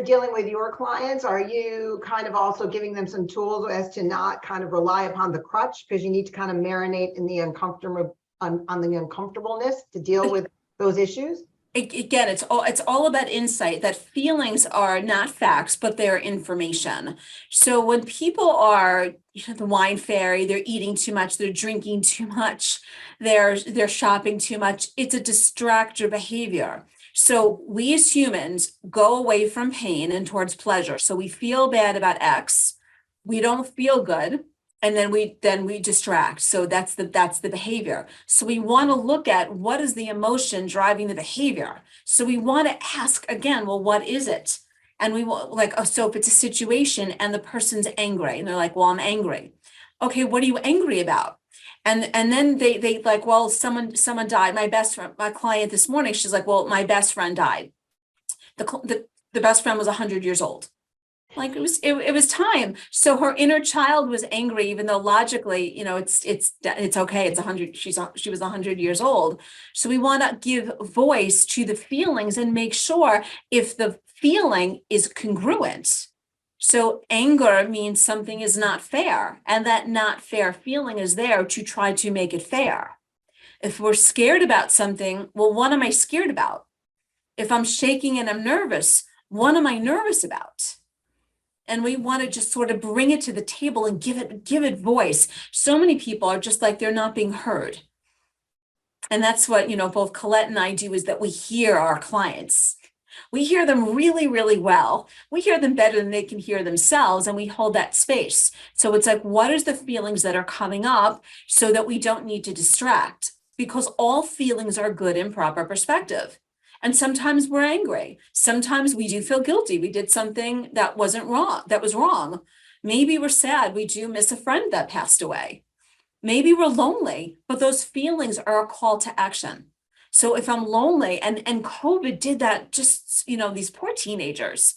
dealing with your clients, are you kind of also giving them some tools as to not kind of rely upon the crutch, because you need to kind of marinate in the uncomfortable on the uncomfortableness to deal with those issues? Again, it's all about insight, that feelings are not facts, but they're information. So when people are, the wine fairy, they're eating too much, they're drinking too much, they're shopping too much, it's a distractor behavior. So we as humans go away from pain and towards pleasure. So we feel bad about X, we don't feel good, and then we distract. So that's the behavior. So we want to look at, what is the emotion driving the behavior? So we want to ask again, well, what is it? And we want, like, oh, so if it's a situation and the person's angry and they're like, well, I'm angry. Okay, what are you angry about? And then they like, well, someone died. My client this morning, she's like, well, my best friend died. The best friend was 100 years old. Like it was time. So her inner child was angry, even though logically, it's okay. It's 100. She was 100 years old. So we want to give voice to the feelings and make sure if the feeling is congruent. So anger means something is not fair, and that not fair feeling is there to try to make it fair. If we're scared about something, well, what am I scared about? If I'm shaking and I'm nervous, what am I nervous about? And we want to just sort of bring it to the table and give it voice. So many people are just like, they're not being heard. And that's what, both Colette and I do, is that we hear our clients. We hear them really, really well. We hear them better than they can hear themselves, and we hold that space. So it's like, what is the feelings that are coming up so that we don't need to distract? Because all feelings are good in proper perspective. And sometimes we're angry. Sometimes we do feel guilty. We did something that wasn't wrong, that was wrong. Maybe we're sad. We do miss a friend that passed away. Maybe we're lonely, but those feelings are a call to action. So if I'm lonely, and COVID did that, just, these poor teenagers,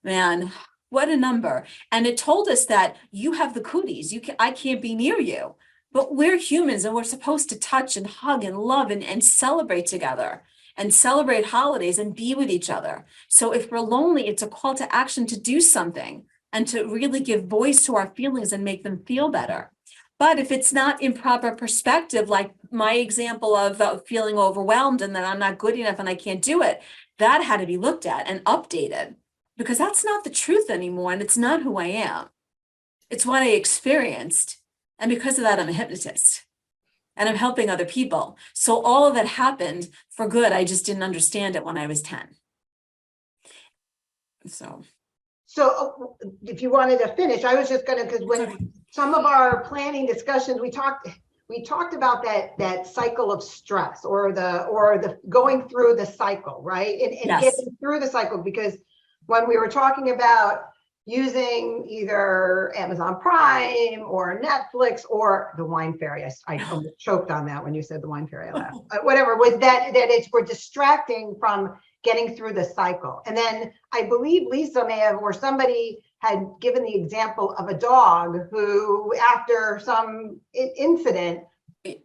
man, what a number. And it told us that you have the cooties, I can't be near you, but we're humans and we're supposed to touch and hug and love and celebrate together and celebrate holidays and be with each other. So if we're lonely, it's a call to action to do something and to really give voice to our feelings and make them feel better. But if it's not in proper perspective, like my example of feeling overwhelmed and that I'm not good enough and I can't do it, that had to be looked at and updated, because that's not the truth anymore. And it's not who I am. It's what I experienced. And because of that, I'm a hypnotist and I'm helping other people. So all of that happened for good. I just didn't understand it when I was 10. So if you wanted to finish, I was just going to, because when some of our planning discussions, we talked about that cycle of stress, or the going through the cycle, right? And Yes. Getting through the cycle, because when we were talking about using either Amazon Prime or Netflix or the Wine Fairy, I almost choked on that when you said the Wine Fairy. I laughed. Whatever, was that we're distracting from getting through the cycle. And then I believe Lisa may have, or somebody had given the example of a dog who, after some incident,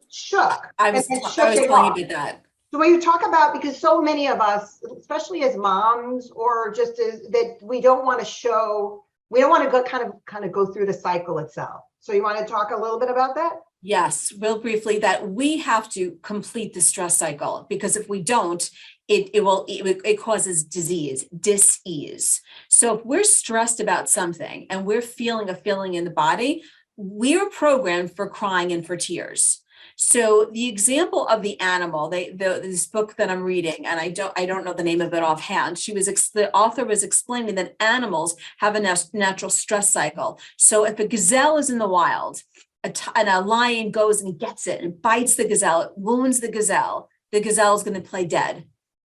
shook. I was telling you about that. So when you talk about, because so many of us, especially as moms, or just as that, we don't want to go kind of go through the cycle itself. So you want to talk a little bit about that? Yes, real briefly, that we have to complete the stress cycle, because if we don't, it causes dis-ease. So if we're stressed about something and we're feeling a feeling in the body, we're programmed for crying and for tears. So the example of the animal, this book that I'm reading, and I don't know the name of it offhand. The author was explaining that animals have a natural stress cycle. So if a gazelle is in the wild, and a lion goes and gets it and bites the gazelle, it wounds the gazelle is going to play dead.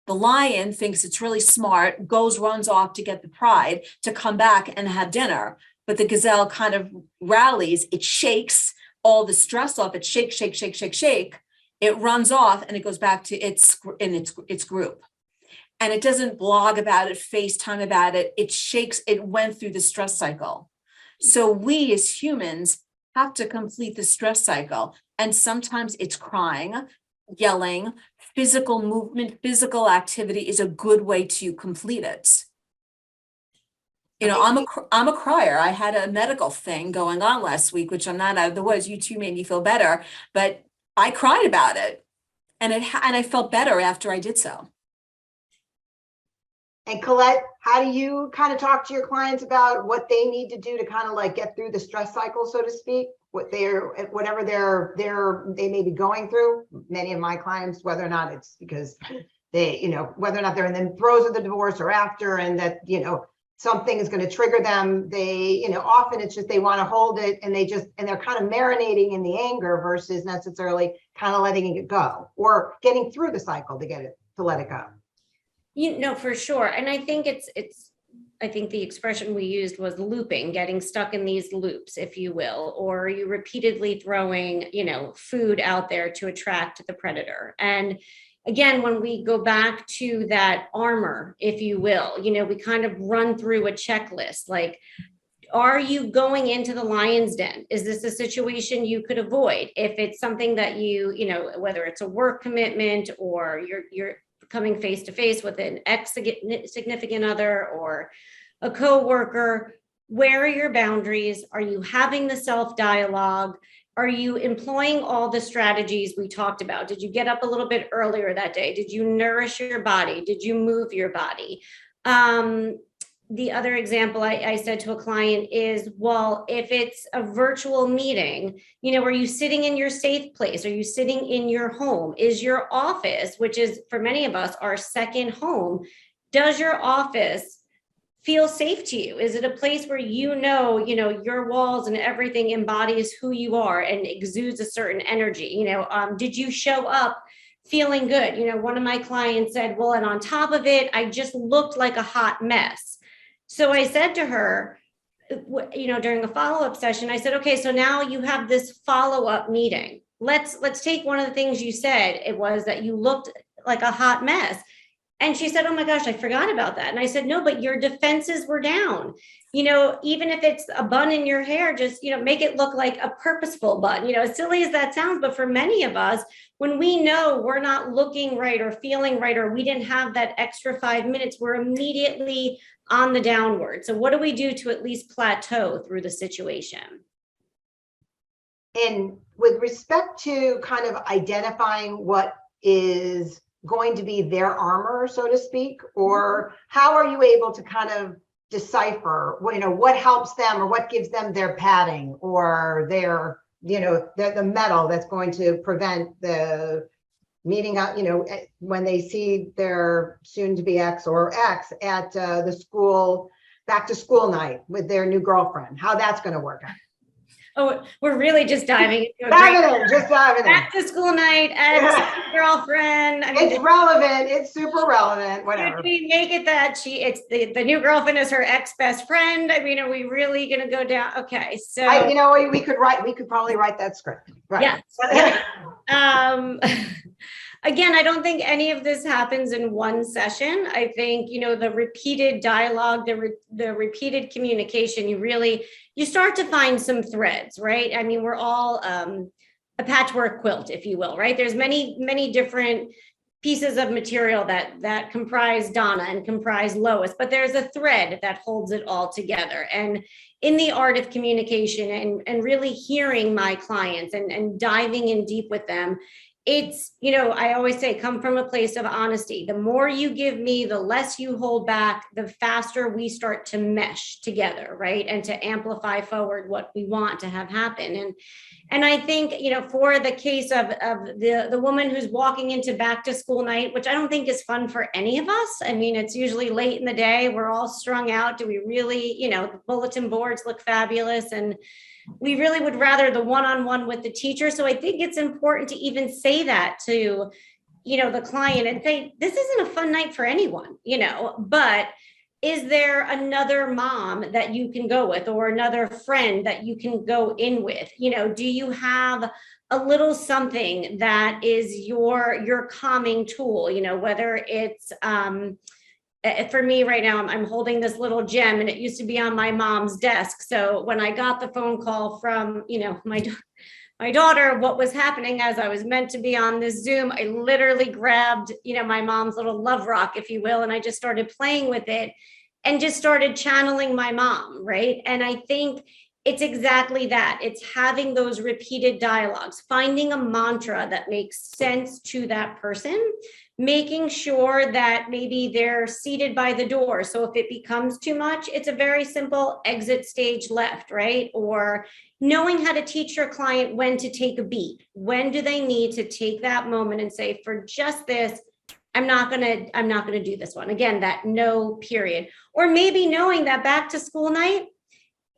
The lion thinks it's really smart, runs off to get the pride to come back and have dinner. But the gazelle kind of rallies, it shakes all the stress off, it shake. It runs off and it goes back to its group. And it doesn't blog about it, FaceTime about it. It shakes, it went through the stress cycle. So we as humans have to complete the stress cycle. And sometimes it's crying, yelling, physical movement, physical activity is a good way to complete it. I'm a crier. I had a medical thing going on last week, which I'm not out of the woods. You two made me feel better, but I cried about it, and I felt better after I did so. And Colette, how do you kind of talk to your clients about what they need to do to kind of like get through the stress cycle, so to speak? Whatever they may be going through. Many of my clients, whether or not it's because they, whether or not they're in the throes of the divorce or after, and that, something is going to trigger them. They, often it's just they want to hold it, and they're kind of marinating in the anger versus necessarily kind of letting it go, or getting through the cycle to let it go. For sure. And I think I think the expression we used was looping, getting stuck in these loops, if you will, or you repeatedly throwing, food out there to attract the predator. And again, when we go back to that armor, if you will, we kind of run through a checklist, like, are you going into the lion's den? Is this a situation you could avoid? If it's something that whether it's a work commitment, or you're coming face to face with an ex-significant other or a coworker, where are your boundaries? Are you having the self-dialogue? Are you employing all the strategies we talked about? Did you get up a little bit earlier that day? Did you nourish your body? Did you move your body? the other example I said to a client is, well, if it's a virtual meeting, are you sitting in your safe place? Are you sitting in your home? Is your office, which is for many of us our second home, does your office feel safe to you? Is it a place where your walls and everything embodies who you are and exudes a certain energy? Did you show up feeling good? One of my clients said, well, and on top of it, I just looked like a hot mess. So I said to her, during a follow-up session, I said, okay, so now you have this follow-up meeting. Let's take one of the things you said. It was that you looked like a hot mess. And she said, oh my gosh, I forgot about that. And I said, no, but your defenses were down. Even if it's a bun in your hair, just, make it look like a purposeful bun, as silly as that sounds. But for many of us, when we know we're not looking right or feeling right, or we didn't have that extra 5 minutes, we're immediately on the downward. So what do we do to at least plateau through the situation? And with respect to kind of identifying what is going to be their armor, so to speak, or how are you able to kind of decipher, what helps them or what gives them their padding or their, the metal that's going to prevent the meeting up, when they see their soon to be ex or ex at the school, back to school night with their new girlfriend, how that's going to work out. Oh, we're really just diving into diving in. Back to school night, ex-girlfriend. It's relevant. It's super relevant. Whatever. Should we make it that it's the new girlfriend is her ex-best friend? I mean, are we really going to go down? Okay, so we could probably write that script. Right. Yes. Again, I don't think any of this happens in one session. I think, the repeated dialogue, the repeated communication, you start to find some threads, right? I mean, we're all a patchwork quilt, if you will, right? There's many, many different pieces of material that comprise Donna and comprise Lois, but there's a thread that holds it all together. And in the art of communication and really hearing my clients and diving in deep with them, it's, I always say, come from a place of honesty. The more you give me, the less you hold back, the faster we start to mesh together, right? And to amplify forward what we want to have happen. And I think, for the case of the woman who's walking into back to school night, which I don't think is fun for any of us. I mean, it's usually late in the day. We're all strung out. Do we really, the bulletin boards look fabulous, and we really would rather the one-on-one with the teacher. So I think it's important to even say that to, the client and say, this isn't a fun night for anyone, but is there another mom that you can go with or another friend that you can go in with? Do you have a little something that is your calming tool, whether it's, for me right now, I'm holding this little gem, and it used to be on my mom's desk. So when I got the phone call from, my daughter, what was happening as I was meant to be on this Zoom, I literally grabbed, my mom's little love rock, if you will, and I just started playing with it and just started channeling my mom, right? And I think it's exactly that. It's having those repeated dialogues, finding a mantra that makes sense to that person, making sure that maybe they're seated by the door. So if it becomes too much, it's a very simple exit stage left, right? Or knowing how to teach your client when to take a beat. When do they need to take that moment and say, for just this, I'm not gonna do this one. Again, that no period. Or maybe knowing that back to school night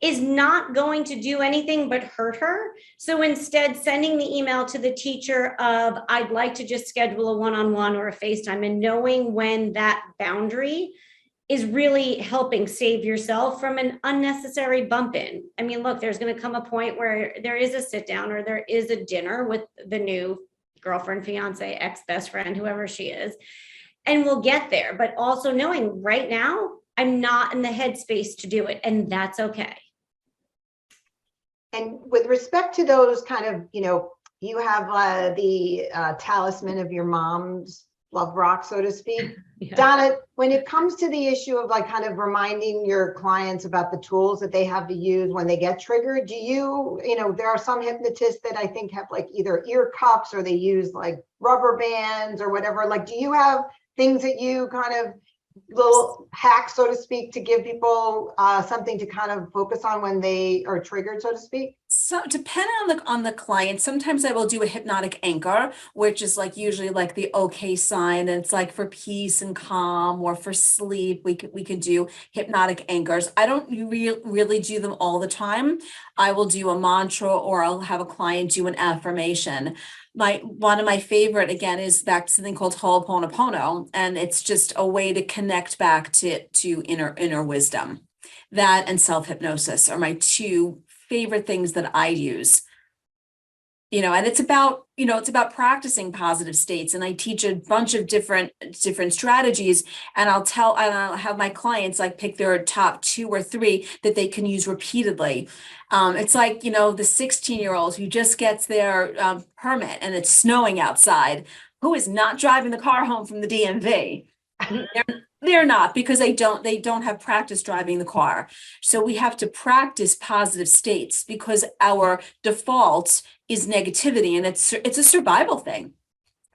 is not going to do anything but hurt her. So instead, sending the email to the teacher of, I'd like to just schedule a one-on-one or a FaceTime, and knowing when that boundary is really helping save yourself from an unnecessary bump in. I mean, look, there's going to come a point where there is a sit down or there is a dinner with the new girlfriend, fiance, ex-best friend, whoever she is, and we'll get there. But also knowing right now, I'm not in the headspace to do it, and that's okay. And with respect to those kind of, you have the talisman of your mom's love rock, so to speak. Yeah. Donna, when it comes to the issue of like kind of reminding your clients about the tools that they have to use when they get triggered, do you, there are some hypnotists that I think have like either ear cuffs or they use like rubber bands or whatever. Like, do you have things that you kind of little hack, so to speak, to give people something to kind of focus on when they are triggered, so to speak? So depending on the client, sometimes I will do a hypnotic anchor, which is like usually like the okay sign, and it's like for peace and calm or for sleep. We can do hypnotic anchors. I don't really do them all the time. I will do a mantra or I'll have a client do an affirmation. One of my favorite again is back to something called Ho'oponopono, and it's just a way to connect back to inner wisdom. That and self-hypnosis are my two favorite things that I use. And it's about practicing positive states. And I teach a bunch of different strategies, and I'll have my clients like pick their top 2 or 3 that they can use repeatedly. It's like, the 16-year-old who just gets their permit and it's snowing outside, who is not driving the car home from the DMV. They're not, because they don't have practice driving the car. So we have to practice positive states, because our default is negativity, and it's a survival thing.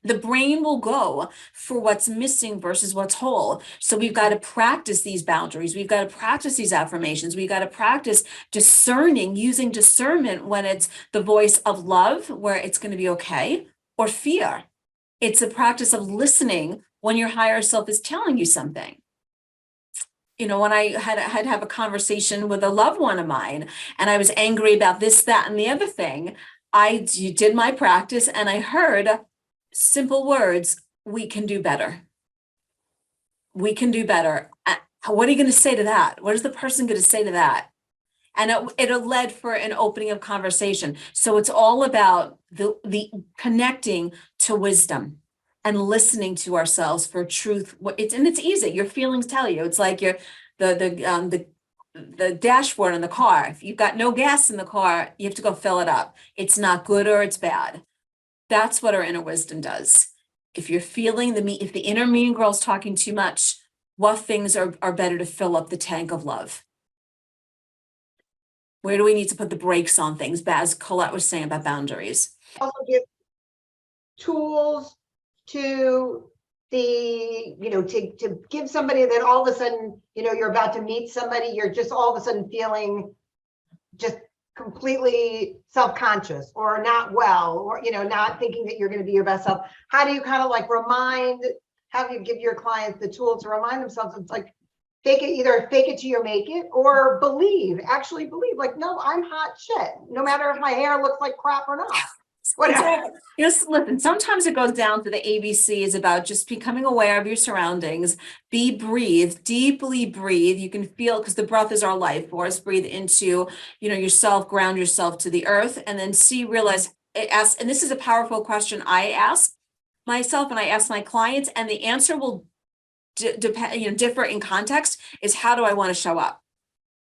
The brain will go for what's missing versus what's whole. So we've got to practice these boundaries. We've got to practice these affirmations. We've got to practice using discernment when it's the voice of love, where it's going to be okay, or fear. It's a practice of listening when your higher self is telling you something. When I had to have a conversation with a loved one of mine, and I was angry about this, that, and the other thing, I did my practice and I heard simple words: we can do better. We can do better. What are you going to say to that? What is the person going to say to that? And it led for an opening of conversation. So it's all about the connecting to wisdom and listening to ourselves for truth. It's easy. Your feelings tell you. It's like the dashboard in the car. If you've got no gas in the car, you have to go fill it up. It's not good or it's bad. That's what our inner wisdom does. If you're feeling if the inner mean girl's talking too much, what things are better to fill up the tank of love? Where do we need to put the brakes on things? As Colette was saying about boundaries. Also give tools to to give somebody that all of a sudden, you're about to meet somebody, you're just all of a sudden feeling just completely self-conscious or not well, or, not thinking that you're going to be your best self. How do you kind of like have you give your clients the tool to remind themselves? It's like, either fake it till you make it, or actually believe, like, no, I'm hot shit, no matter if my hair looks like crap or not. Whatever. Listen, sometimes it goes down to the ABCs about just becoming aware of your surroundings. Breathe, deeply breathe. You can feel, because the breath is our life force. Breathe into, yourself, ground yourself to the earth, and then realize, ask, and this is a powerful question I ask myself and I ask my clients, and the answer will differ in context, is how do I want to show up?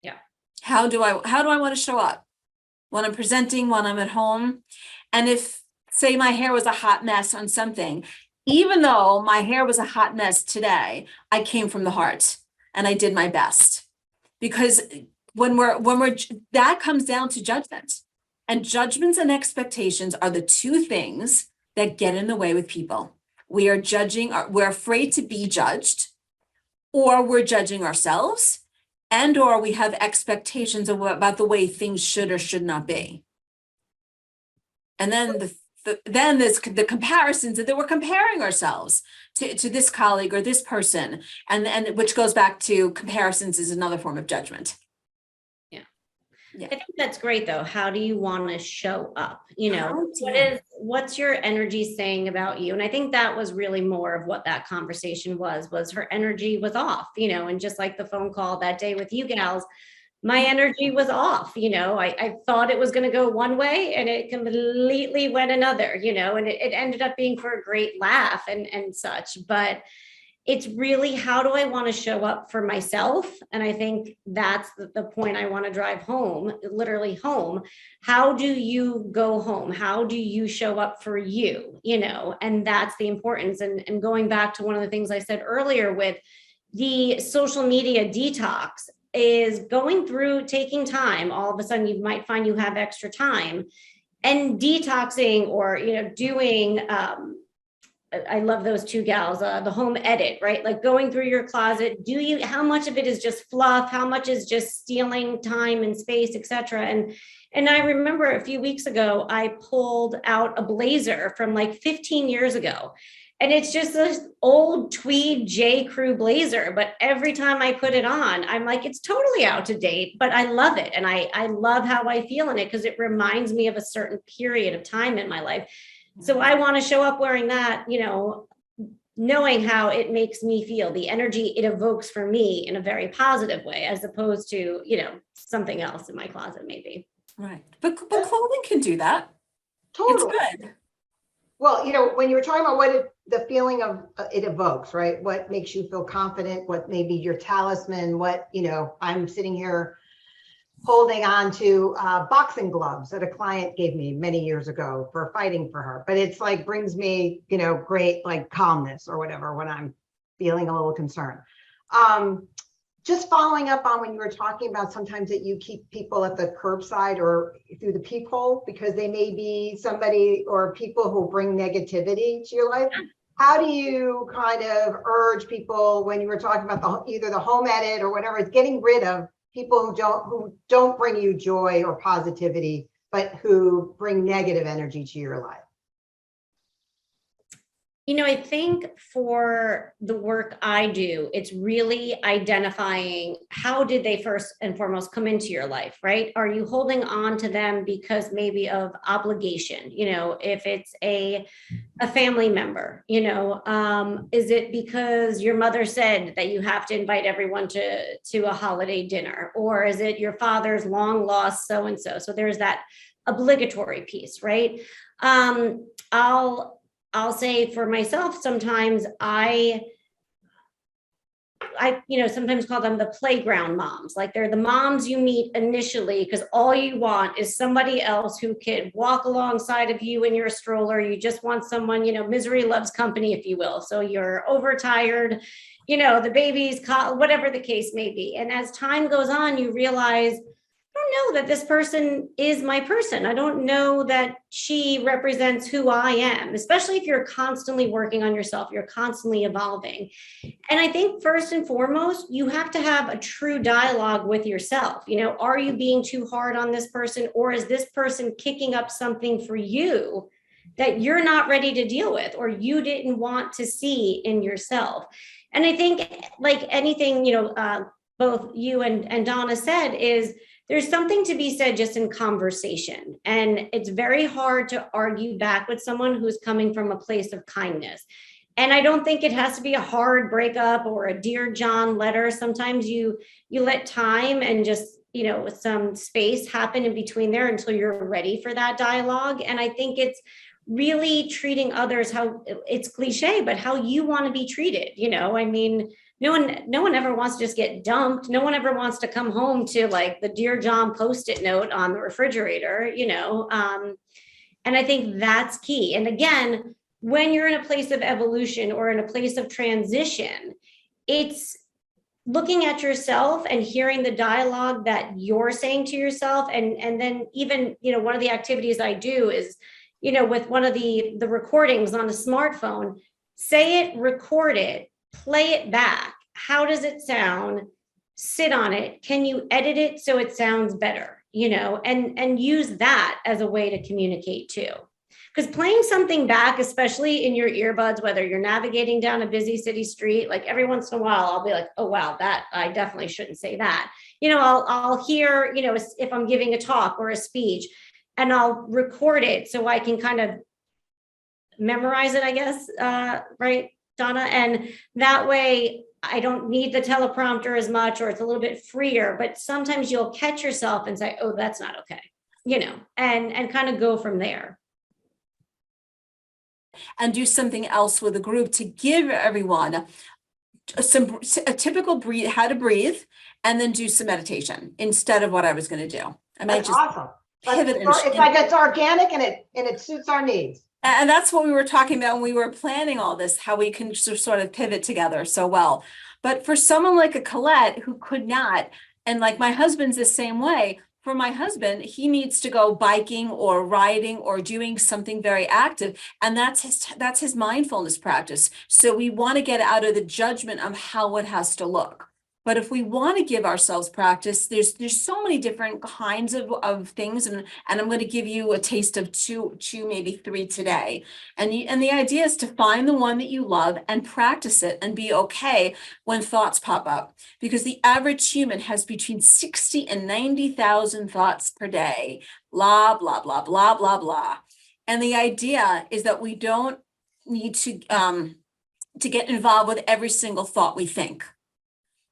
Yeah. How do I want to show up when I'm presenting, when I'm at home? And if, say, my hair was a hot mess on something, even though my hair was a hot mess today, I came from the heart and I did my best. Because when that comes down to judgment, and judgments and expectations are the two things that get in the way with people. We are we're afraid to be judged, or we're judging ourselves, or we have expectations about the way things should or should not be. And then then there's the comparisons, that we're comparing ourselves to this colleague or this person, and which goes back to comparisons is another form of judgment. I think that's great though. How do you want to show up? What's your energy saying about you? And I think that was really more of what that conversation was her energy was off, and just like the phone call that day with you gals, my energy was off. I thought it was going to go one way and it completely went another, and it ended up being for a great laugh and such. But it's really, how do I want to show up for myself? And I think that's the point I want to drive home, literally home. How do you go home? How do you show up for you? And that's the importance. And going back to one of the things I said earlier with the social media detox, is going through, taking time. All of a sudden you might find you have extra time, and detoxing, or doing I love those two gals, the home edit, right? Like going through your closet, how much of it is just fluff? How much is just stealing time and space, et cetera? And I remember a few weeks ago, I pulled out a blazer from like 15 years ago. And it's just this old tweed J. Crew blazer. But every time I put it on, I'm like, it's totally out of date, but I love it. And I love how I feel in it because it reminds me of a certain period of time in my life. So I want to show up wearing that, knowing how it makes me feel, the energy it evokes for me in a very positive way, as opposed to, something else in my closet, maybe. Right. But clothing can do that. Totally. It's good. Well, when you were talking about the feeling of it evokes, right? What makes you feel confident? What may be your talisman? What, I'm sitting here holding on to boxing gloves that a client gave me many years ago for fighting for her. But it's like brings me, great like calmness or whatever when I'm feeling a little concerned. Just following up on when you were talking about sometimes that you keep people at the curbside or through the peephole because they may be somebody or people who bring negativity to your life. How do you kind of urge people when you were talking about either the home edit or whatever, it's getting rid of people who don't bring you joy or positivity, but who bring negative energy to your life? I think for the work I do, it's really identifying how did they first and foremost come into your life, right? Are you holding on to them because maybe of obligation? If it's a family member, is it because your mother said that you have to invite everyone to a holiday dinner? Or is it your father's long lost so-and-so? So there's that obligatory piece, right? I'll say for myself, sometimes I sometimes call them the playground moms. Like they're the moms you meet initially because all you want is somebody else who can walk alongside of you in your stroller. You just want someone, misery loves company, if you will. So you're overtired, the baby's whatever the case may be. And as time goes on, you realize, I don't know that this person is my person. I don't know that she represents who I am, especially if you're constantly working on yourself, you're constantly evolving. And I think first and foremost, you have to have a true dialogue with yourself. Are you being too hard on this person, or is this person kicking up something for you that you're not ready to deal with, or you didn't want to see in yourself? And I think like anything, both you and Donna said is, there's something to be said just in conversation. And it's very hard to argue back with someone who's coming from a place of kindness. And I don't think it has to be a hard breakup or a Dear John letter. Sometimes you let time and just, some space happen in between there until you're ready for that dialogue. And I think it's really treating others how it's cliche, but how you want to be treated. No one ever wants to just get dumped. No one ever wants to come home to like the Dear John Post-it note on the refrigerator, and I think that's key. And again, when you're in a place of evolution or in a place of transition, it's looking at yourself and hearing the dialogue that you're saying to yourself. And then even, one of the activities I do is, with one of the recordings on a smartphone, say it, record it, play it back. How does it sound? Sit on it. Can you edit it so it sounds better? And use that as a way to communicate too. Because playing something back, especially in your earbuds, whether you're navigating down a busy city street, like every once in a while, I'll be like, oh, wow, that I definitely shouldn't say that. I'll hear, if I'm giving a talk or a speech, and I'll record it so I can kind of memorize it, I guess, right, Donna? And that way I don't need the teleprompter as much, or it's a little bit freer, but sometimes you'll catch yourself and say, oh, that's not okay, and kind of go from there. And do something else with the group to give everyone a typical how to breathe, and then do some meditation instead of what I was going to do. I might just awesome. pivot. It's like it's organic and it suits our needs. And that's what we were talking about when we were planning all this, how we can sort of pivot together so well. But for someone like a Colette who could not, and like my husband's the same way, for my husband, he needs to go biking or riding or doing something very active. And that's his mindfulness practice. So we want to get out of the judgment of how it has to look. But if we want to give ourselves practice, there's so many different kinds of things. And I'm going to give you a taste of two, maybe three today. And the idea is to find the one that you love and practice it and be okay when thoughts pop up. Because the average human has between 60 and 90,000 thoughts per day, blah, blah, blah, blah, blah, blah. And the idea is that we don't need to get involved with every single thought we think.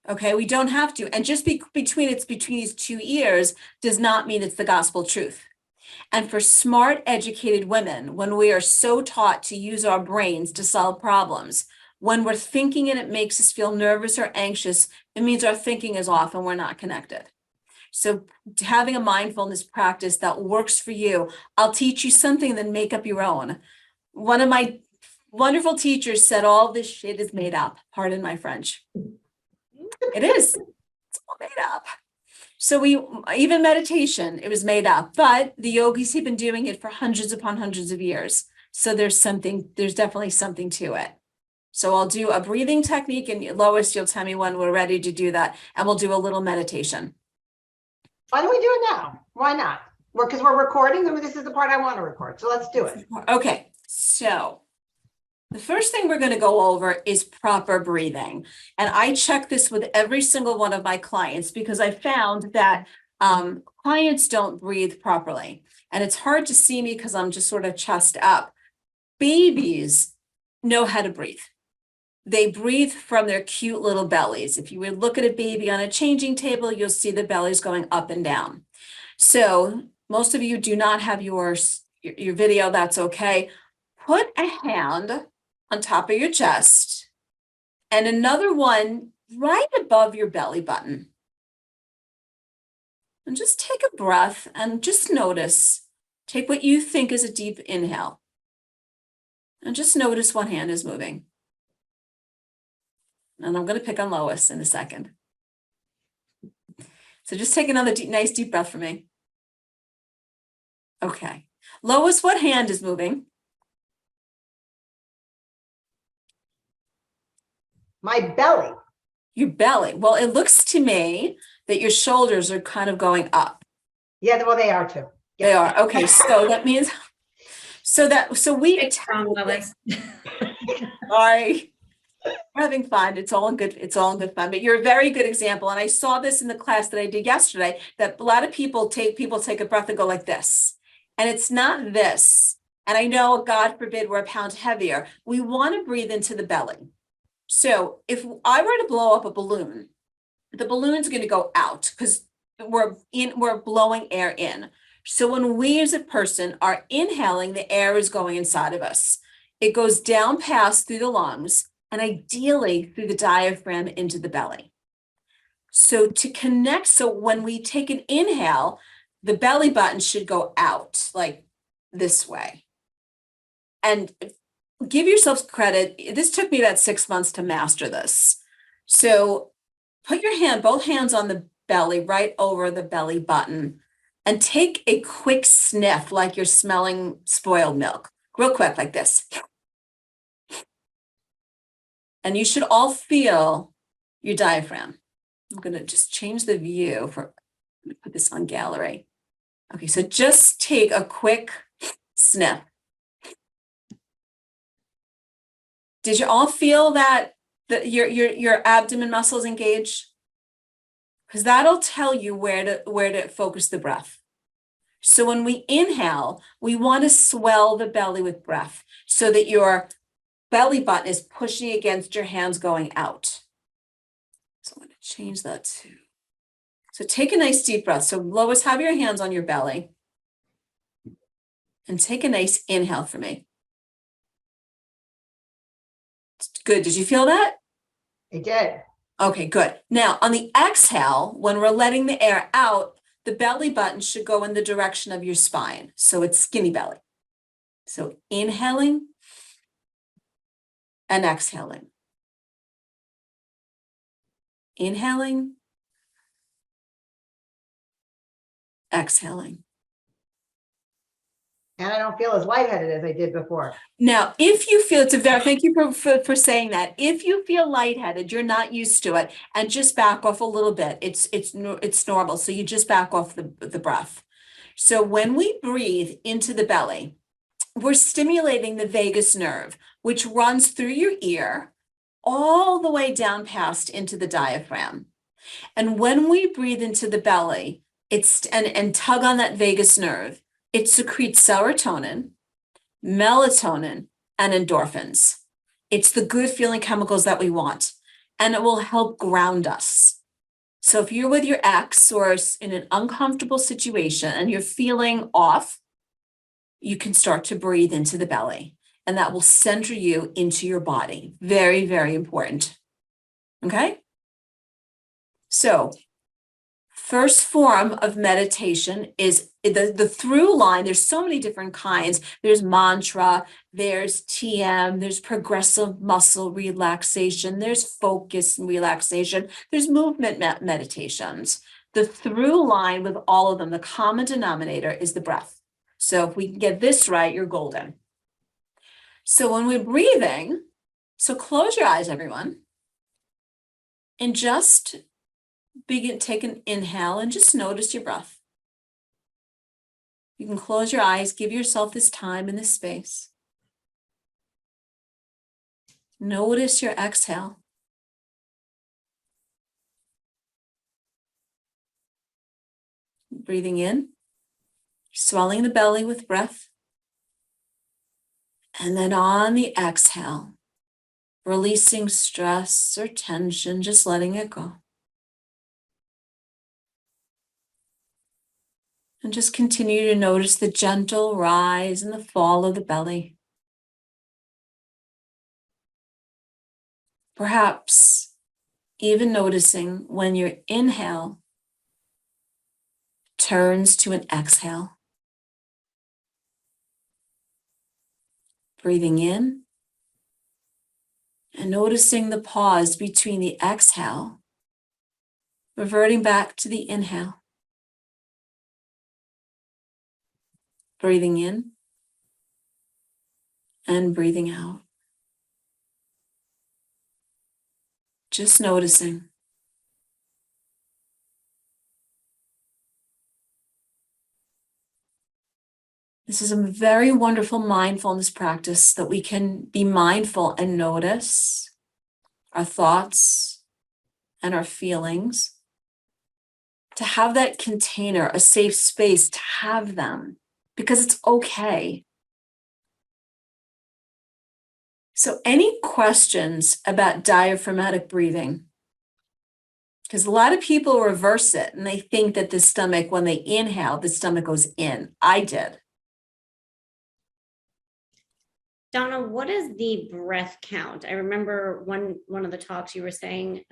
Okay, we don't have to. And just between these two ears does not mean it's the gospel truth. And for smart, educated women, when we are so taught to use our brains to solve problems, when we're thinking and it makes us feel nervous or anxious, it means our thinking is off and we're not connected. So having a mindfulness practice that works for you, I'll teach you something, then make up your own. One of my wonderful teachers said, all this shit is made up. Pardon my French. It is. It's all made up. So even meditation, it was made up, but the yogis have been doing it for hundreds upon hundreds of years. So there's definitely something to it. So I'll do a breathing technique, and Lois, you'll tell me when we're ready to do that. And we'll do a little meditation. Why don't we do it now? Why not? Because we're recording, and this is the part I want to record. So let's do it. Okay. So the first thing we're going to go over is proper breathing. And I check this with every single one of my clients because I found that clients don't breathe properly. And it's hard to see me because I'm just sort of chest up. Babies know how to breathe. They breathe from their cute little bellies. If you would look at a baby on a changing table, you'll see the bellies going up and down. So most of you do not have your video, that's okay. Put a hand on top of your chest and another one right above your belly button. And just take a breath and just notice. Take what you think is a deep inhale. And just notice one hand is moving. And I'm going to pick on Lois in a second. So just take another nice deep breath for me. Okay. Lois, what hand is moving? My belly. Your belly. Well, it looks to me that your shoulders are kind of going up. Yeah, well, they are too. They are. Okay. So that means, we Strong, Lois. Sorry. We're having fun. It's all in good fun, but you're a very good example. And I saw this in the class that I did yesterday, that a lot of people take a breath and go like this. And it's not this. And I know, God forbid, we're a pound heavier. We want to breathe into the belly. So if I were to blow up a balloon, the balloon's going to go out because we're blowing air in. So when we as a person are inhaling, the air is going inside of us. It goes down past through the lungs and ideally through the diaphragm into the belly. So to connect, so when we take an inhale, the belly button should go out like this way. And give yourselves credit. This took me about 6 months to master this. So put both hands on the belly, right over the belly button, and take a quick sniff like you're smelling spoiled milk. Real quick, like this. And you should all feel your diaphragm. I'm going to just change the view I'm going to put this on gallery. Okay, so just take a quick sniff. Did you all feel that your abdomen muscles engage? Because that'll tell you where to focus the breath. So when we inhale, we want to swell the belly with breath so that your belly button is pushing against your hands going out. So I'm going to change that too. So take a nice deep breath. So Lois, have your hands on your belly and take a nice inhale for me. Good. Did you feel that? I did. Okay, good. Now on the exhale, when we're letting the air out, the belly button should go in the direction of your spine. So it's skinny belly. So inhaling and exhaling. Inhaling exhaling. And I don't feel as lightheaded as I did before. Now, if you feel, thank you for saying that. If you feel lightheaded, you're not used to it, and just back off a little bit. It's normal. So you just back off the breath. So when we breathe into the belly, we're stimulating the vagus nerve, which runs through your ear all the way down past into the diaphragm. And when we breathe into the belly, and tug on that vagus nerve, it secretes serotonin, melatonin, and endorphins. It's the good feeling chemicals that we want, and it will help ground us. So if you're with your ex or in an uncomfortable situation and you're feeling off, you can start to breathe into the belly, and that will center you into your body. Very, very important. Okay? So first form of meditation is the through line. There's so many different kinds. There's mantra, there's TM, there's progressive muscle relaxation, there's focus and relaxation, there's movement meditations. The through line with all of them, the common denominator is the breath. So if we can get this right, you're golden. So when we're breathing, so close your eyes, everyone, and just take an inhale and just notice your breath. You can close your eyes, give yourself this time and this space. Notice your exhale. Breathing in, swelling the belly with breath. And then on the exhale, releasing stress or tension, just letting it go. And just continue to notice the gentle rise and the fall of the belly. Perhaps even noticing when your inhale turns to an exhale. Breathing in and noticing the pause between the exhale, reverting back to the inhale. Breathing in and breathing out. Just noticing. This is a very wonderful mindfulness practice that we can be mindful and notice our thoughts and our feelings. To have that container, a safe space to have them, because it's okay. So any questions about diaphragmatic breathing? Because a lot of people reverse it and they think that the stomach, when they inhale, the stomach goes in. I did. Donna, what is the breath count? I remember one of the talks you were saying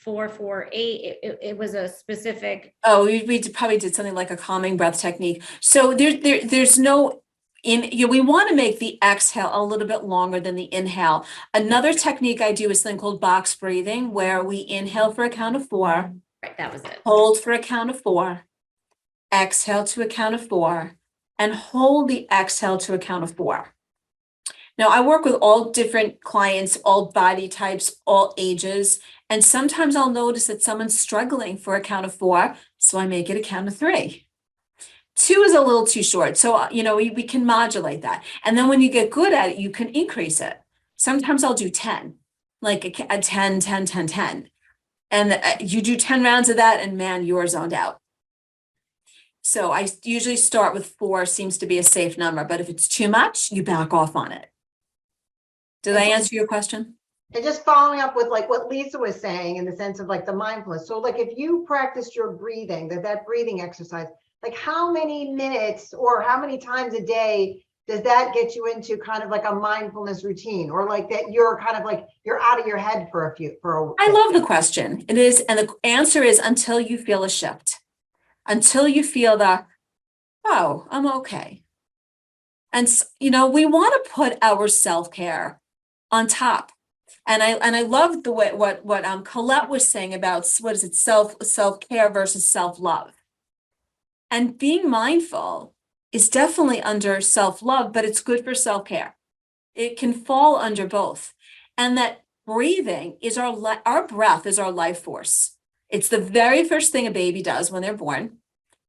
4-4-8. It was a specific. Oh, we probably did something like a calming breath technique. So there's no we want to make the exhale a little bit longer than the inhale. Another technique I do is something called box breathing, where we inhale for a count of 4. Right, that was it. Hold for a count of 4. Exhale to a count of 4, and hold the exhale to a count of 4. Now, I work with all different clients, all body types, all ages, and sometimes I'll notice that someone's struggling for a count of 4, so I make it a count of 3. 2 is a little too short, so we can modulate that. And then when you get good at it, you can increase it. Sometimes I'll do 10, like a 10, 10, 10, 10. And you do 10 rounds of that, and man, you're zoned out. So I usually start with 4, seems to be a safe number, but if it's too much, you back off on it. Did I answer your question? And just following up with like what Lisa was saying in the sense of like the mindfulness. So like if you practiced your breathing, that breathing exercise, like how many minutes or how many times a day does that get you into kind of like a mindfulness routine, or like that you're kind of like you're out of your head for a I love the question. It is, and the answer is until you feel a shift, until you feel oh, I'm okay. And we want to put our self-care on top. And I love the way what Colette was saying about what is it, self-care versus self-love. And being mindful is definitely under self-love, but it's good for self-care. It can fall under both. And that breathing is our breath is our life force. It's the very first thing a baby does when they're born.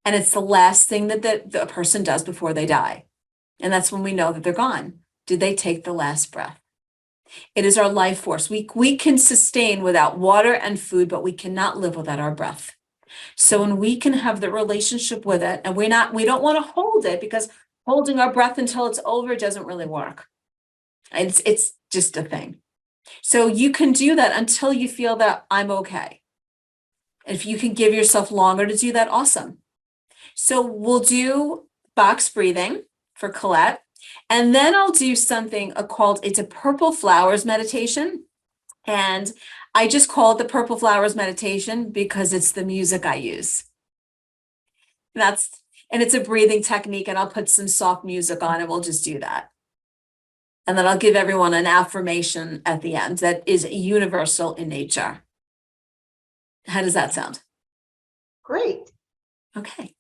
And it's the last thing that the person does before they die. And that's when we know that they're gone. Did they take the last breath? It is our life force. We can sustain without water and food, but we cannot live without our breath. So when we can have the relationship with it, and we don't want to hold it, because holding our breath until it's over doesn't really work. It's just a thing. So you can do that until you feel that I'm okay. If you can give yourself longer to do that, awesome. So we'll do box breathing for Colette. And then I'll do something called, it's a purple flowers meditation. And I just call it the purple flowers meditation because it's the music I use. And it's a breathing technique, and I'll put some soft music on and we'll just do that. And then I'll give everyone an affirmation at the end that is universal in nature. How does that sound? Great. Okay.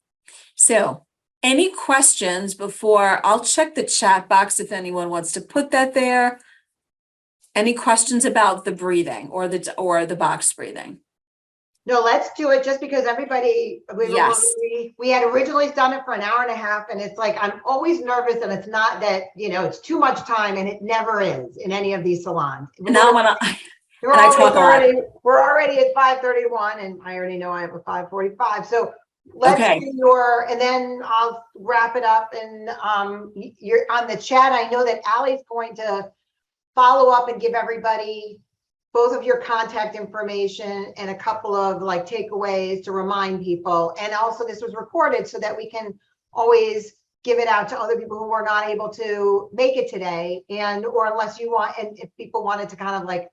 So any questions before I'll check the chat box if anyone wants to put that there. Any questions about the breathing or the box breathing? No, let's do it just because everybody, Yes. we had originally done it for an hour and a half, and it's like, I'm always nervous, and it's not that, it's too much time, and it never is in any of these salons. Now when I talk a lot. We're already at 5:31, and I already know I have a 5:45. So let's Okay. do and then I'll wrap it up. And you're on the chat. I know that Allie's going to follow up and give everybody both of your contact information and a couple of like takeaways to remind people. And also this was recorded so that we can always give it out to other people who are not able to make it today, or unless you want, and if people wanted to kind of like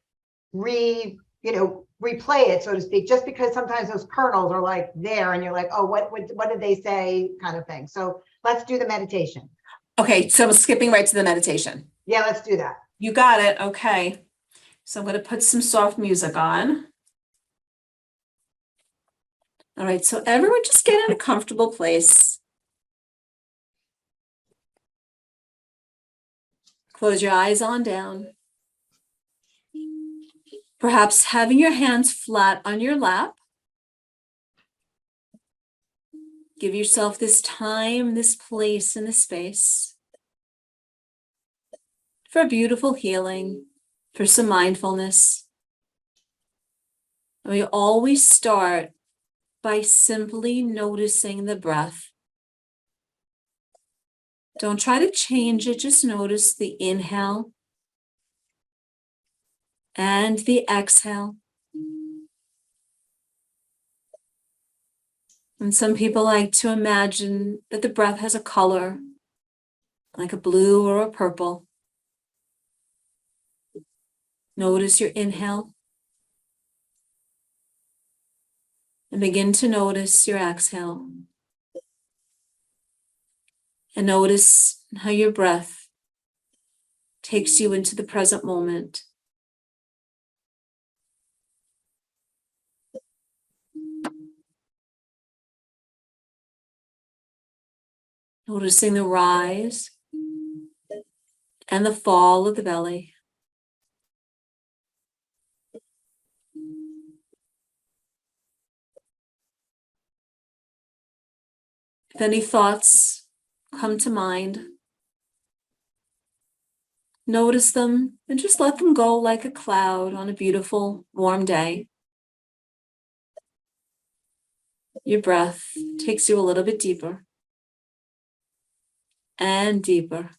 replay it, so to speak, just because sometimes those kernels are like there and you're like, oh, what did they say, kind of thing. So let's do the meditation. Okay, so I'm skipping right to the meditation. Yeah, let's do that. You got it. Okay. So I'm going to put some soft music on. All right, so everyone just get in a comfortable place. Close your eyes on down. Perhaps having your hands flat on your lap. Give yourself this time, this place, and this space for beautiful healing, for some mindfulness. And we always start by simply noticing the breath. Don't try to change it, just notice the inhale and the exhale. And some people like to imagine that the breath has a color, like a blue or a purple. Notice your inhale. And begin to notice your exhale. And notice how your breath takes you into the present moment. Noticing the rise and the fall of the belly. If any thoughts come to mind, notice them and just let them go like a cloud on a beautiful, warm day. Your breath takes you a little bit deeper and deeper.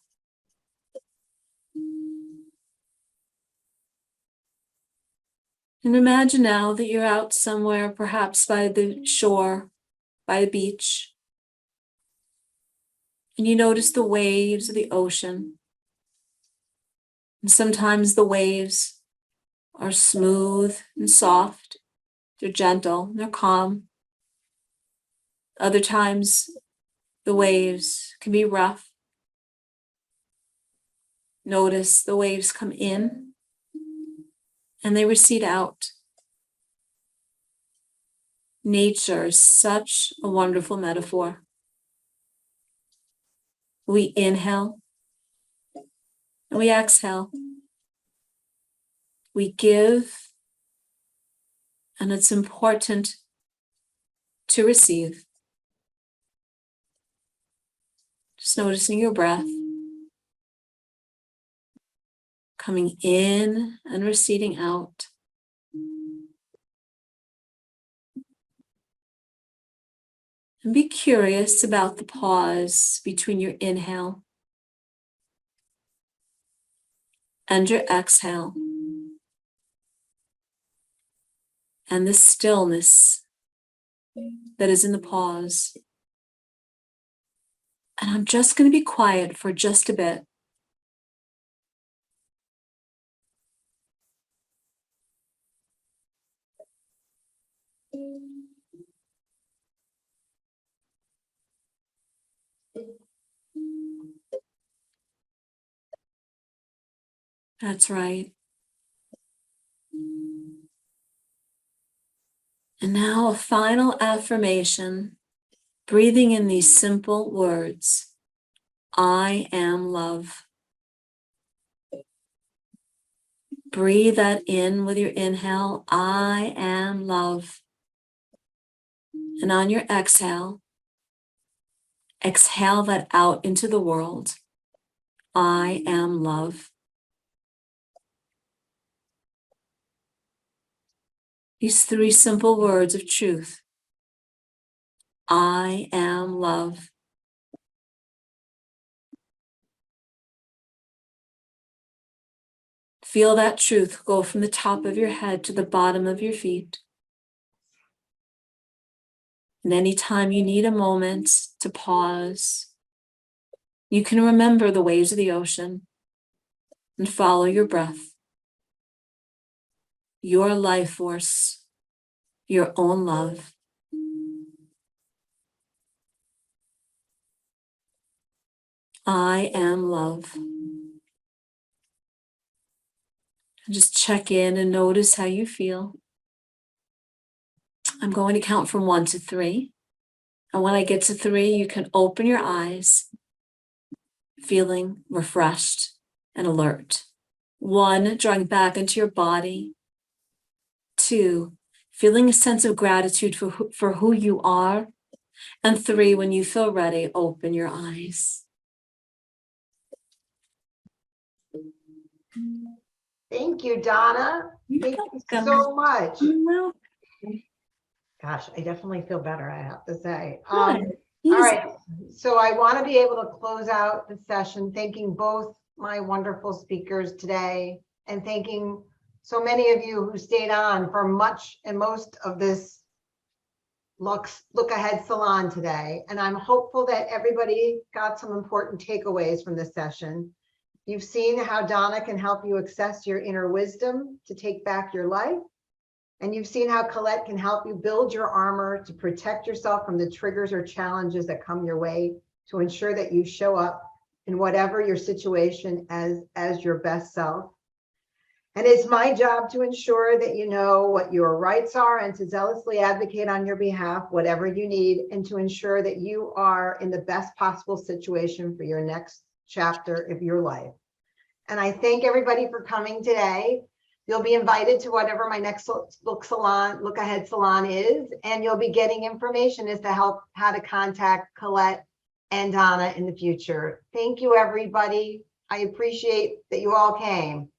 And imagine now that you're out somewhere, perhaps by the shore, by the beach, and you notice the waves of the ocean. And sometimes the waves are smooth and soft, they're gentle, they're calm. Other times the waves can be rough. Notice the waves come in and they recede out. Nature is such a wonderful metaphor. We inhale and we exhale. We give, and it's important to receive. Just noticing your breath coming in and receding out. And be curious about the pause between your inhale and your exhale, and the stillness that is in the pause. And I'm just going to be quiet for just a bit. That's right. And now a final affirmation, breathing in these simple words. I am love. Breathe that in with your inhale. I am love. And on your exhale, exhale that out into the world. I am love. These three simple words of truth. I am love. Feel that truth go from the top of your head to the bottom of your feet. And anytime you need a moment to pause, you can remember the waves of the ocean and follow your breath, your life force, your own love. I am love. And just check in and notice how you feel. I'm going to count from 1 to 3. And when I get to 3, you can open your eyes, feeling refreshed and alert. 1, drawing back into your body. 2, feeling a sense of gratitude for who you are. And 3, when you feel ready, open your eyes. Thank you, Donna. Thank you so much. Gosh, I definitely feel better, I have to say. All right, so I want to be able to close out the session thanking both my wonderful speakers today and thanking so many of you who stayed on for much and most of this Look Ahead Salon today. And I'm hopeful that everybody got some important takeaways from this session. You've seen how Donna can help you access your inner wisdom to take back your life. And you've seen how Colette can help you build your armor to protect yourself from the triggers or challenges that come your way to ensure that you show up in whatever your situation as your best self. And it's my job to ensure that you know what your rights are and to zealously advocate on your behalf, whatever you need, and to ensure that you are in the best possible situation for your next chapter of your life. And I thank everybody for coming today. You'll be invited to whatever my next Look Ahead Salon is, and you'll be getting information as to how to contact Colette and Donna in the future. Thank you, everybody. I appreciate that you all came.